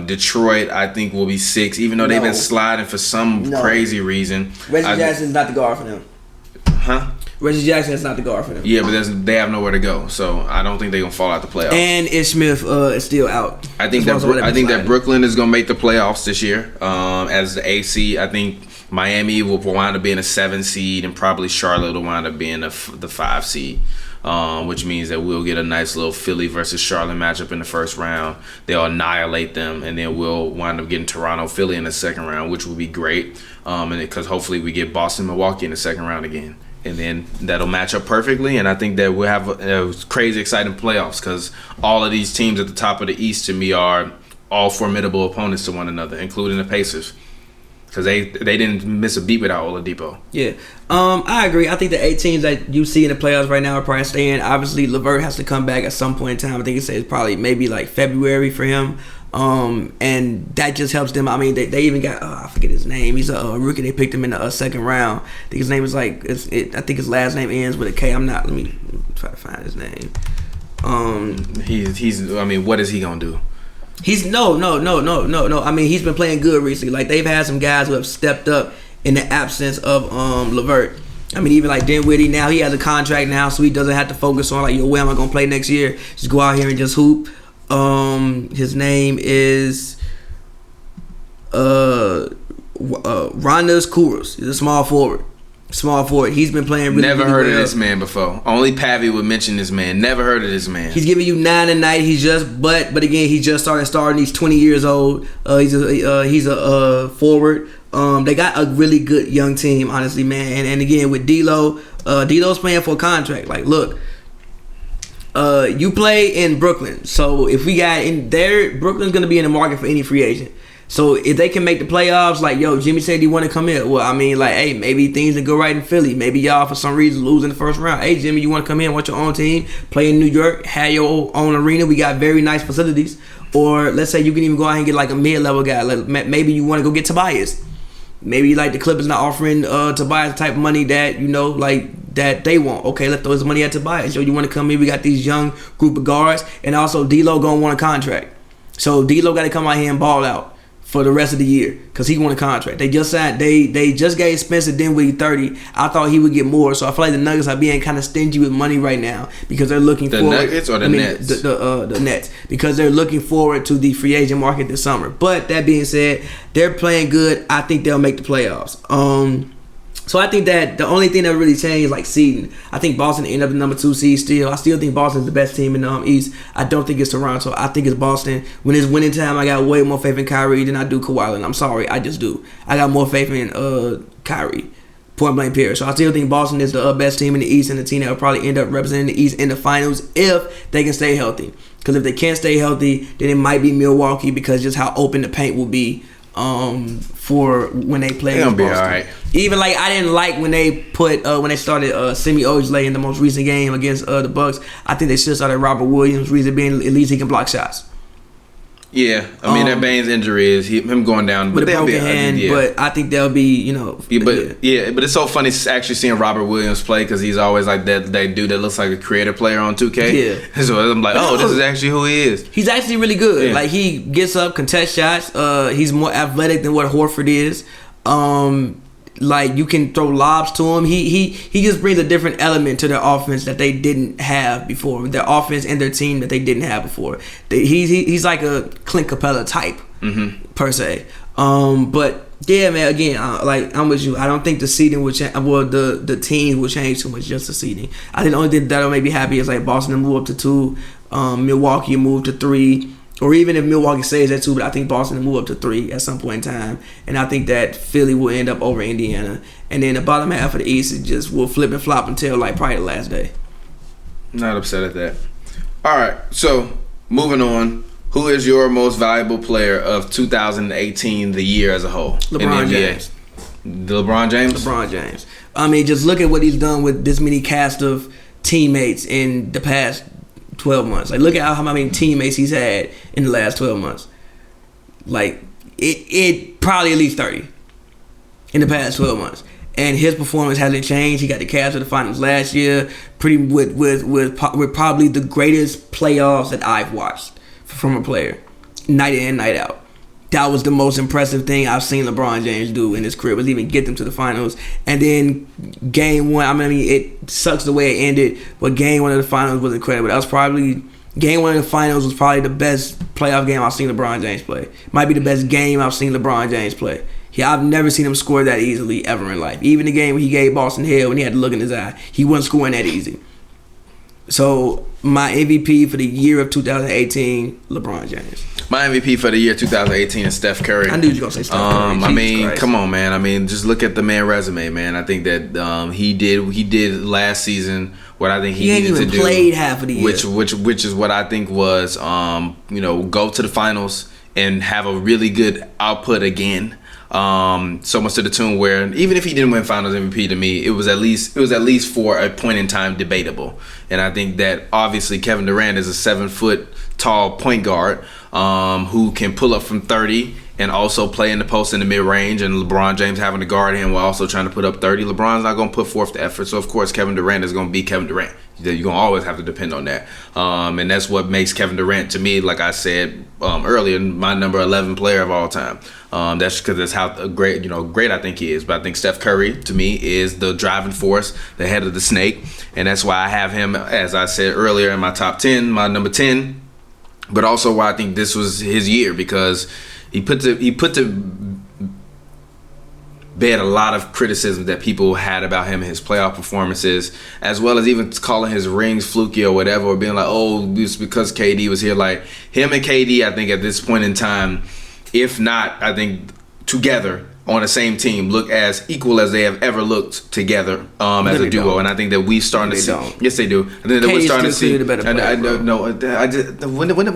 Detroit, I think, will be 6, even though they've been sliding for some crazy reason. Reggie Jackson's not the guard for them. Huh? Reggie Jackson is not the guard for them. Yeah, but they have nowhere to go, so I don't think they're gonna fall out the playoffs. And Ish Smith is still out. I think that Brooklyn is gonna make the playoffs this year as the 8 seed. I think Miami will wind up being a 7 seed, and probably Charlotte will wind up being the 5 seed. Which means that we'll get a nice little Philly versus Charlotte matchup in the first round. They'll annihilate them, and then we'll wind up getting Toronto, Philly in the second round, which will be great. And because hopefully we get Boston, Milwaukee in the second round again, and then that'll match up perfectly. And I think that we'll have a crazy, exciting playoffs because all of these teams at the top of the East to me are all formidable opponents to one another, including the Pacers. Because they didn't miss a beat without Oladipo. Yeah. I agree. I think the 8 teams that you see in the playoffs right now are probably staying. Obviously, LeVert has to come back at some point in time. I think it's probably maybe like February for him. And that just helps them. I mean, they even got, I forget his name. He's a rookie. They picked him in the second round. I think his name is I think his last name ends with a K. Let me try to find his name. What is he going to do? He's no. I mean, he's been playing good recently. Like, they've had some guys who have stepped up in the absence of LeVert. I mean, even like Dinwiddie now, he has a contract now, so he doesn't have to focus on like, where am I gonna play next year? Just go out here and just hoop. His name is Rondas Kouros. He's a small forward. He's been playing really, Never really heard well. of this man before. Only Pavy would mention this man. Never heard of this man. He's giving you 9 a night. He's just, but again, he just starting. He's 20 years old. He's a forward. They got a really good young team, honestly, man. And again, with D'Lo, D'Lo's playing for a contract. Like, look, you play in Brooklyn, so if we got in there, Brooklyn's gonna be in the market for any free agent. So if they can make the playoffs, like, Jimmy said he want to come in. Well, I mean, like, hey, maybe things didn't go right in Philly. Maybe y'all, for some reason, lose in the first round. Hey, Jimmy, you want to come in, want your own team, play in New York, have your own arena. We got very nice facilities. Or let's say you can even go out and get like a mid-level guy. Like, maybe you want to go get Tobias. Maybe like the Clippers not offering Tobias the type of money that, that they want. Okay, let's throw his money at Tobias. You want to come in, we got these young group of guards. And also, D'Lo going to want a contract. So D'Lo got to come out here and ball out for the rest of the year because he won a contract. They just signed. They just gave Spencer Dinwiddie 30. I thought he would get more, so I feel like the Nuggets are being kind of stingy with money right now because they're looking the forward. Nuggets or the Nets? The Nets, because they're looking forward to the free agent market this summer. But that being said, they're playing good. I think they'll make the playoffs. So I think that the only thing that really changed, like seeding, I think Boston ended up the number 2 seed still. I still think Boston's the best team in the East. I don't think it's Toronto. I think it's Boston. When it's winning time, I got way more faith in Kyrie than I do Kawhi Leonard. I'm sorry, I just do. I got more faith in Kyrie. Point blank period. So I still think Boston is the best team in the East and the team that will probably end up representing the East in the finals if they can stay healthy. Because if they can't stay healthy, then it might be Milwaukee because just how open the paint will be for when they play against Boston. All right. Even like I didn't like when they put when they started Semi Ojeleye in the most recent game against the Bucks. I think they should have started Robert Williams. Reason being, at least he can block shots. Yeah, I mean that Baines injury is him going down with a broken hand. Yeah. But I think they'll be but it's so funny actually seeing Robert Williams play because he's always like that dude that looks like a creative player on 2K. Yeah, so I'm like, this is actually who he is. He's actually really good. Yeah. Like he gets up, contest shots. He's more athletic than what Horford is. Like you can throw lobs to him. He just brings a different element to their offense that they didn't have before. Their offense and their team that they didn't have before. He's like a Clint Capella type per se. But yeah, man. Again, like I'm with you. I don't think the seeding will change. Well, the teams will change too much. Just the seeding. I think the only thing that'll make me happy is like Boston move up to 2, Milwaukee move to 3. Or even if Milwaukee stays at 2, but I think Boston will move up to 3 at some point in time. And I think that Philly will end up over Indiana. And then the bottom half of the East is just will flip and flop until like probably the last day. Not upset at that. All right, so moving on. Who is your most valuable player of 2018, the year as a whole? LeBron James. LeBron James? LeBron James. I mean, just look at what he's done with this many cast of teammates in the past 12 months. Like, look at how many teammates he's had in the last 12 months. Like, it probably at least 30 in the past 12 months. And his performance hasn't changed. He got the Cavs to the finals last year, with probably the greatest playoffs that I've watched from a player, night in, night out. That was the most impressive thing I've seen LeBron James do in his career, was even get them to the finals. And then game one, I mean, it sucks the way it ended, but game one of the finals was incredible. That was probably, game one of the finals was probably the best playoff game I've seen LeBron James play. Might be the best game I've seen LeBron James play. Yeah, I've never seen him score that easily ever in life. Even the game when he gave Boston hell when he had to look in his eye, he wasn't scoring that easy. So my MVP for the year of 2018, LeBron James. My MVP for the year 2018 is Steph Curry. I knew you were gonna say Steph Curry. I mean, come on, man. I mean, just look at the man resume, man. I think that he did last season what I think he needed to do. He ain't even played half of the year. Which is what I think was, go to the finals and have a really good output again. So much to the tune where even if he didn't win Finals MVP, to me, it was at least for a point in time debatable. And I think that obviously Kevin Durant is a 7 foot tall point guard who can pull up from 30 and also play in the post in the mid range, and LeBron James having to guard him while also trying to put up 30. LeBron's not going to put forth the effort, so of course Kevin Durant is going to be Kevin Durant. You're going to always have to depend on that. And that's what makes Kevin Durant, to me, like I said earlier, my number 11 player of all time. That's because that's how great I think he is. But I think Steph Curry, to me, is the driving force, the head of the snake. And that's why I have him, as I said earlier, in my top 10, my number 10. But also why I think this was his year, because he put to bed a lot of criticism that people had about him and his playoff performances, as well as even calling his rings fluky or whatever, or being like, oh, it's because KD was here. Like, him and KD, I think at this point in time, if not, I think together on the same team, look as equal as they have ever looked together as a duo. And I think that we starting to see. Yes, they do. I think that we're starting to see. When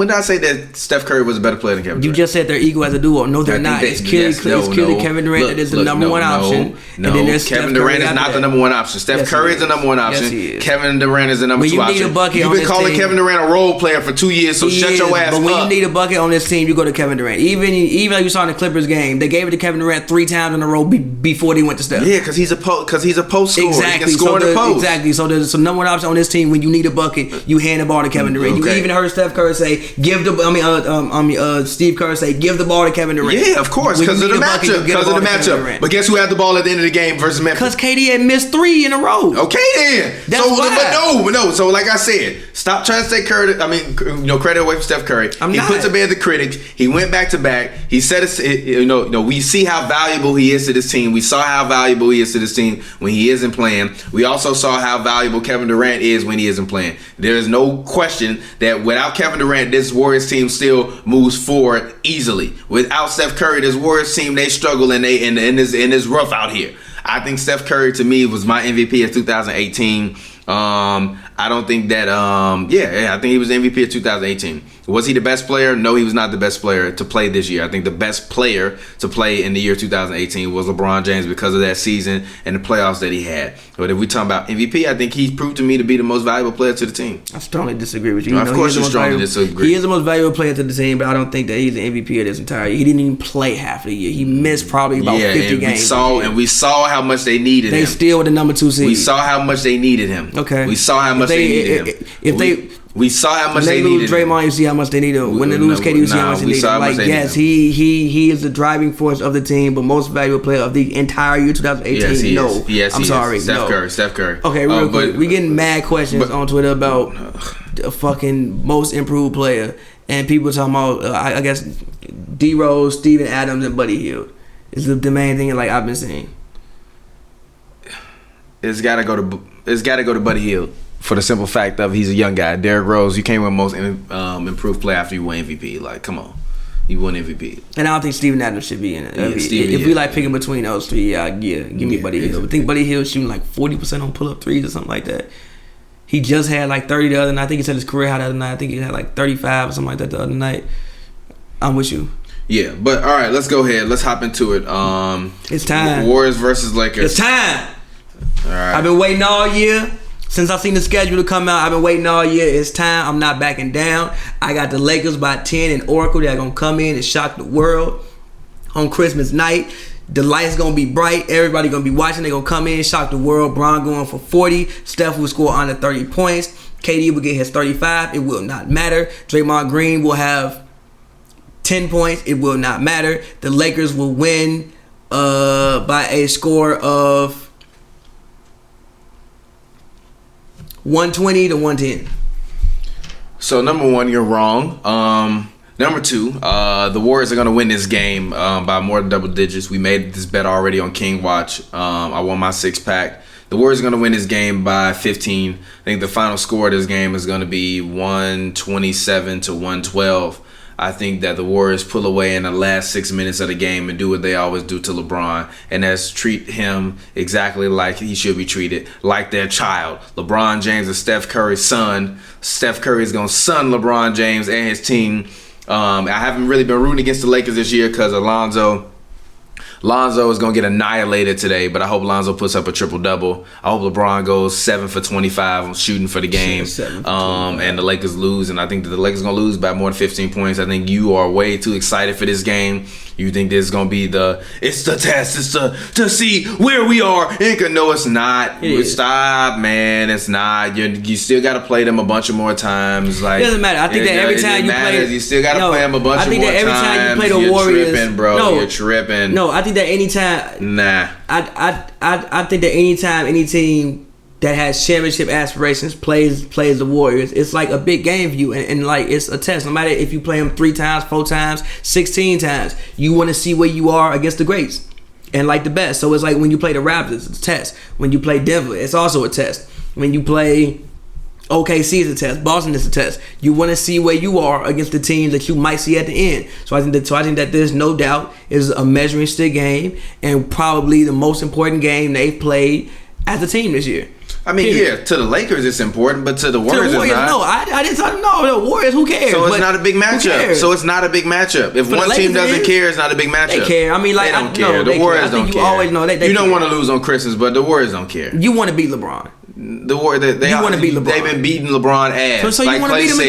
did I say that Steph Curry was a better player than Kevin Durant? You just said they're equal as a duo. No, they're not. It's clearly Kevin Durant that is the number one option. No, Kevin Durant is not the number one option. Steph Curry is the number one option. Kevin Durant is the number two option. You've been calling Kevin Durant a role player for 2 years, so shut your ass up. But when you need a bucket on this team, you go to Kevin Durant. Even like you saw in the Clippers game, they gave it to Kevin Durant 3 times in a row before they went to Steph. Yeah, because he's a post scorer. Exactly. He can score in the post. Exactly. So there's some number one option on this team. When you need a bucket, you hand the ball to Kevin Durant. Okay. You even heard Steph Curry say, Steve Kerr say, give the ball to Kevin Durant. Yeah, of course, because of the matchup. But guess who had the ball at the end of the game versus Memphis? Because KD had missed 3 in a row. Okay, then. That's why. But no. So like I said, stop trying to take credit away from Steph Curry. He put to bed the critics. He went back to back. He said, we see how valuable he is to this team. We saw how valuable he is to this team when he isn't playing. We also saw how valuable Kevin Durant is when he isn't playing. There is no question that without Kevin Durant, this Warriors team still moves forward easily. Without Steph Curry, this Warriors team, they struggle and it's rough out here. I think Steph Curry, to me, was my MVP of 2018. I don't think that, I think he was the MVP of 2018. Was he the best player? No, he was not the best player to play this year. I think the best player to play in the year 2018 was LeBron James because of that season and the playoffs that he had. But if we talk about MVP, I think he proved to me to be the most valuable player to the team. I strongly disagree with you. Of course you strongly disagree. He is the most valuable player to the team, but I don't think that he's the MVP of this entire year. He didn't even play half of the year. He missed probably about 50 games. We saw how much they needed him. They still were the number 2 seed. We saw how much they needed him. Okay. We saw how much they needed him. We saw how much they needed him. Draymond, you see how much they need him. When they lose KD, you see how much they need him. Like, yes, he is the driving force of the team, but most valuable player of the entire year 2018. Yes, I'm sorry. Steph Curry. Okay, real quick. We getting mad questions on Twitter about the fucking most improved player, and people talking about I guess D Rose, Steven Adams, and Buddy Hield is the main thing. Like I've been seeing. It's gotta go to Buddy Hield. For the simple fact of he's a young guy. Derrick Rose, you can't win most improved player after you win MVP. Like, come on. You won MVP. And I don't think Steven Adams should be in it. If we like picking between those 3, give me Buddy Hield. I think Buddy Hield shooting like 40% on pull-up threes or something like that. He just had like 30 the other night. I think he said his career high the other night. I think he had like 35 or something like that the other night. I'm with you. Yeah, but all right, let's go ahead. Let's hop into it. It's time. Warriors versus Lakers. It's time. All right. I've been waiting all year. Since I've seen the schedule to come out, I've been waiting all year. It's time. I'm not backing down. I got the Lakers by 10 and Oracle. They're going to come in and shock the world. on Christmas night. The lights gonna be bright. Everybody gonna be watching. They gonna come in, shock the world. Bron going for 40. Steph will score under 30 points. KD will get his 35. It will not matter. Draymond Green will have 10 points. It will not matter. The Lakers will win by a score of 120 to 110. So number one, you're wrong. Number two, the Warriors are going to win this game by more than double digits. We made this bet already on King Watch. I won my 6-pack. The Warriors are going to win this game by 15. I think the final score of this game is going to be 127 to 112. I think that the Warriors pull away in the last 6 minutes of the game and do what they always do to LeBron, and that's treat him exactly like he should be treated, like their child. LeBron James is Steph Curry's son. Steph Curry is going to son LeBron James and his team. I haven't really been rooting against the Lakers this year because Lonzo is going to get annihilated today, but I hope Lonzo puts up a triple-double. I hope LeBron goes 7 for 25 on shooting for the game, and the Lakers lose. And I think that the Lakers are going to lose by more than 15 points. I think you are way too excited for this game. You think this is going to be it's the test. It's to see where we are. No, it's not. Stop, man. It's not. You still got to play them a bunch of more times. Like, it doesn't matter. I think that every time you play, you still got to play them a bunch of more times. I think that every time you play the Warriors, you're tripping, bro. You're tripping. No, I think that anytime. Nah. I think that anytime any team that has championship aspirations plays the Warriors, it's like a big game for you, and like it's a test. No matter if you play them 3 times, 4 times, 16 times, you want to see where you are against the greats and like the best. So it's like when you play the Raptors, it's a test. When you play Denver, it's also a test. When you play OKC, is a test. Boston is a test. You want to see where you are against the teams that you might see at the end. So I think that there's no doubt is a measuring stick game and probably the most important game they've played as a team this year. I mean, yeah, to the Lakers it's important, but to the Warriors, it's not. No, I didn't talk. No, the Warriors, who cares? So it's not a big matchup. If one team doesn't care, it's not a big matchup. They care. I mean, like, they don't care. The Warriors don't care. You always know you don't want to lose on Christmas, but the Warriors don't care. You want to beat LeBron. You want to beat LeBron. They've been beating LeBron ass. So you want to beat him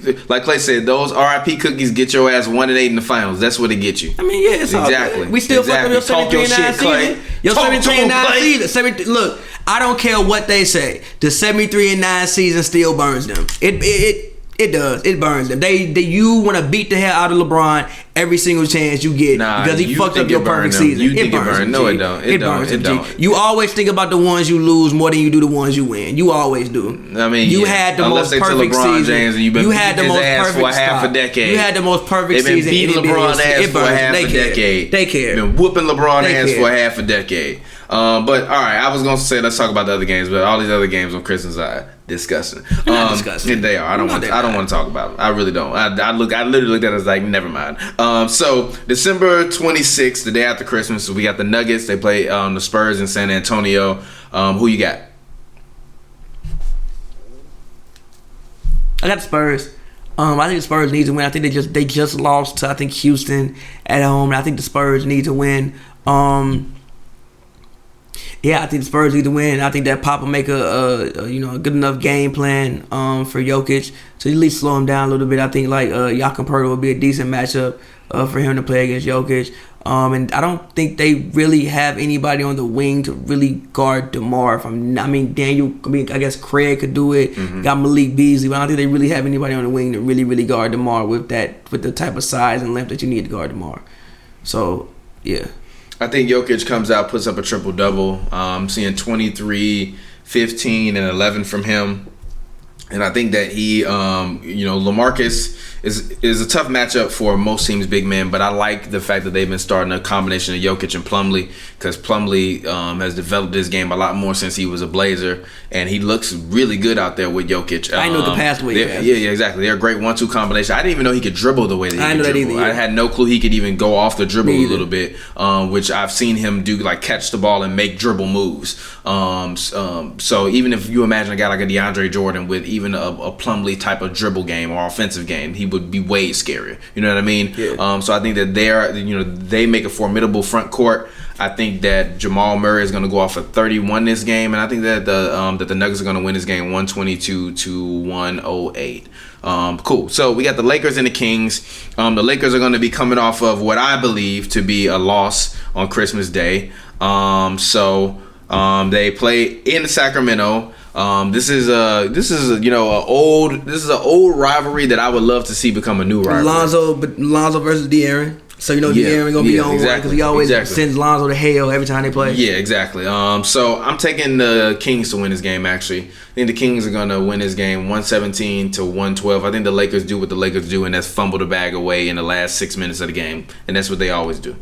again. Like Clay said, those RIP cookies get your ass 1-8 in the finals. That's what it gets you. I mean, yeah, it's exactly. All good. We still fucking your 73-9 season. Your 73-9 season. Look, I don't care what they say. The 73-9 season still burns them. It does. It burns them. You want to beat the hell out of LeBron every single chance you get because he fucked up your perfect season. It burns them. No, it don't. It don't. You always think about the ones you lose more than you do the ones you win. You always do. I mean, you had the most perfect season. You had the most perfect for half a decade. You had the most perfect season. They've been beating LeBron ass for half a decade. They care. Been whooping LeBron ass for half a decade. But all right, I was gonna say let's talk about the other games, but all these other games on Christmas are disgusting. Disgusting. They are. I don't want to talk about them. I really don't. I literally looked at it as like never mind. So December 26th, the day after Christmas, we got the Nuggets. They play the Spurs in San Antonio. Who you got? I got the Spurs. I think the Spurs need to win. I think they just lost to Houston at home, and I think the Spurs need to win. Yeah, I think the Spurs need to win. I think that Pop will make a good enough game plan for Jokic to at least slow him down a little bit. I think like Jakob Poeltl would be a decent matchup for him to play against Jokic. And I don't think they really have anybody on the wing to really guard DeMar. I guess Craig could do it. Mm-hmm. Got Malik Beasley, but I don't think they really have anybody on the wing to really guard DeMar with the type of size and length that you need to guard DeMar. So yeah. I think Jokic comes out, puts up a triple-double. I'm seeing 23, 15, and 11 from him. And I think that he, LaMarcus is a tough matchup for most teams' big men, but I like the fact that they've been starting a combination of Jokic and Plumlee because Plumlee has developed his game a lot more since he was a Blazer, and he looks really good out there with Jokic. I know the past way. Yeah, exactly. They're a great 1-2 combination. I didn't even know he could dribble the way that he could dribble. I had no clue he could even go off the dribble a little bit, which I've seen him do, like catch the ball and make dribble moves. So even if you imagine a guy like a DeAndre Jordan with even a Plumlee type of dribble game or offensive game, he would be way scarier. You know what I mean? Yeah. So I think that they make a formidable front court. I think that Jamal Murray is going to go off for 31 this game, and I think that the Nuggets are going to win this game 122-108. Cool. So we got the Lakers and the Kings. The Lakers are going to be coming off of what I believe to be a loss on Christmas Day. They play in Sacramento. This is an old rivalry that I would love to see become a new rivalry. Lonzo versus De'Aaron. So De'Aaron gonna be on one because he always sends Lonzo to hell every time they play. Yeah, exactly. So I'm taking the Kings to win this game. Actually, I think the Kings are gonna win this game 117-112. I think the Lakers do what the Lakers do, and that's fumble the bag away in the last 6 minutes of the game, and that's what they always do.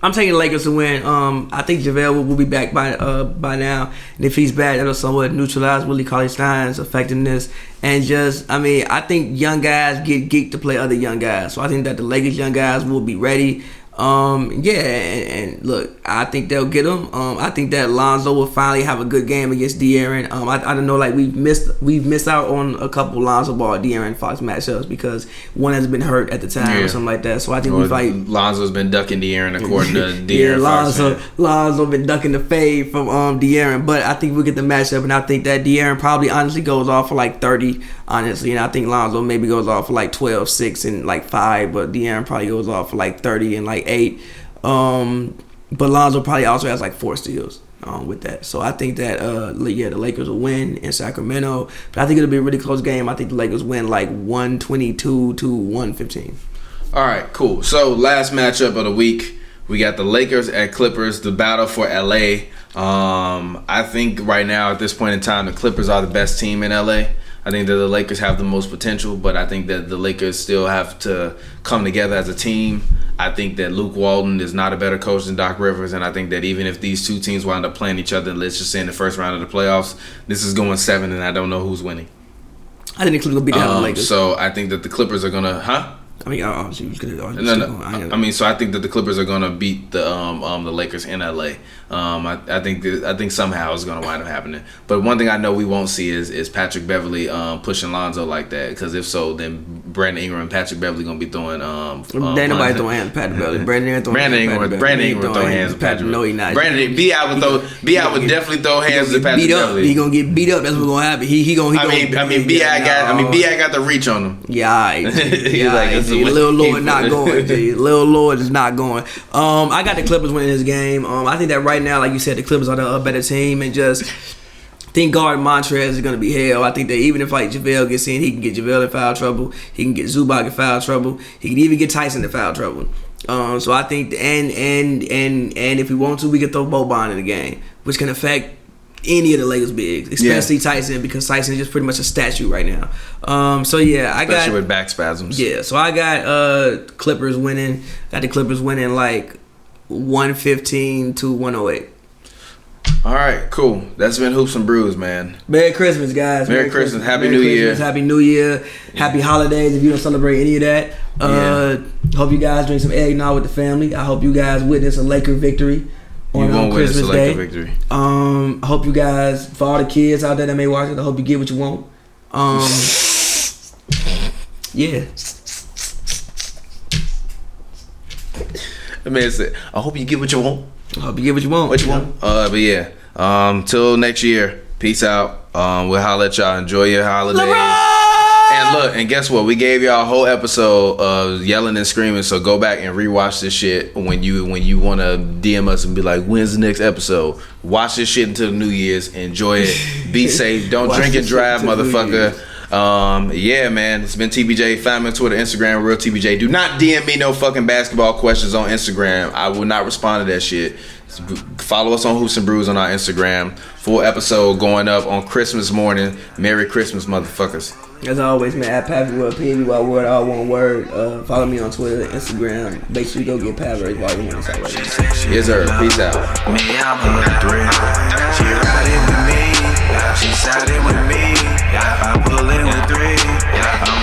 I'm taking the Lakers to win. I think JaVale will be back by now. And if he's back, that'll somewhat neutralize Willie Cauley-Stein's effectiveness. And I think young guys get geeked to play other young guys. So I think that the Lakers young guys will be ready. And look, I think they'll get him. I think that Lonzo will finally have a good game against De'Aaron. I don't know, like we've missed out on a couple Lonzo Ball De'Aaron Fox matchups because one has been hurt at the time or something like that. So I think Lonzo's been ducking De'Aaron according to De'Aaron. Lonzo been ducking the fade from De'Aaron, but I think we'll get the matchup, and I think that De'Aaron probably honestly goes off for like 30, honestly, and I think Lonzo maybe goes off for like 12, 6, and like 5, but De'Aaron probably goes off for like 30 and like 8. But Lonzo probably also has like 4 steals with that. So I think that the Lakers will win in Sacramento. But I think it'll be a really close game. I think the Lakers win like 122-115. All right, cool. So last matchup of the week, we got the Lakers at Clippers, the battle for LA. I think right now at this point in time, the Clippers are the best team in LA. I think that the Lakers have the most potential, but I think that the Lakers still have to come together as a team. I think that Luke Walton is not a better coach than Doc Rivers, and I think that even if these two teams wind up playing each other, let's just say in the first round of the playoffs, this is going 7, and I don't know who's winning. I think the Clippers will beat the Lakers. So I think that the Clippers are gonna, I think that the Clippers are gonna beat the Lakers in LA. I think somehow it's gonna wind up happening. But one thing I know we won't see is Patrick Beverley pushing Lonzo like that. Because if so, then Brandon Ingram and Patrick Beverley gonna be throwing. Ain't nobody throwing hands with Patrick Beverley. Brandon Ingram throwing hands with Patrick Beverley. No, he not. Brandon B.I. would definitely throw hands with Patrick Beverley. He gonna get beat up. That's what's gonna happen. B.I. got the reach on him. Yeah, Lil Lord not going. Lil Lord is not going. I got the Clippers winning this game. I think that right now, like you said, the Clippers are the better team, and just think guard Montrez is going to be hell. I think that even if like JaVale gets in, he can get JaVale in foul trouble. He can get Zubac in foul trouble. He can even get Tyson in foul trouble. So I think and if we want to, we can throw Boban in the game, which can affect any of the Lakers bigs, especially Tyson, because Tyson is just pretty much a statue right now. Especially with back spasms. Yeah, so I got Clippers winning. Got the Clippers winning like 115-108. All right, cool. That's been Hoops and Brews, man. Merry Christmas, guys. Merry Christmas. Happy New Year. Happy New Year. Happy holidays if you don't celebrate any of that. Hope you guys drink some eggnog with the family. I hope you guys witness a Laker victory on Christmas Day. Victory. I hope you guys, for all the kids out there that may watch it, I hope you get what you want. Yeah. The man said, I hope you get what you want. I hope you get what you want. Till next year, peace out. We'll holler at y'all. Enjoy your holidays. LeBron! And look, and guess what? We gave y'all a whole episode of yelling and screaming. So go back and rewatch this shit when you want to DM us and be like, when's the next episode? Watch this shit until New Year's. Enjoy it. Be safe. Don't drink and drive, motherfucker. Yeah, man. It's been TPJ. Find me on Twitter, Instagram, Real TPJ. Do not DM me no fucking basketball questions on Instagram. I will not respond to that shit. Follow us on Hoops and Brews on our Instagram. Full episode going up on Christmas morning. Merry Christmas, motherfuckers. As always, man, at Pavy Pavy word, all one word. Follow me on Twitter, Instagram. Make sure you go get Pavy while you're on the site. Yes, sir. Peace out. Me, I'm her thrill. She riding with me. She siding with me. I pull in with 3. I'm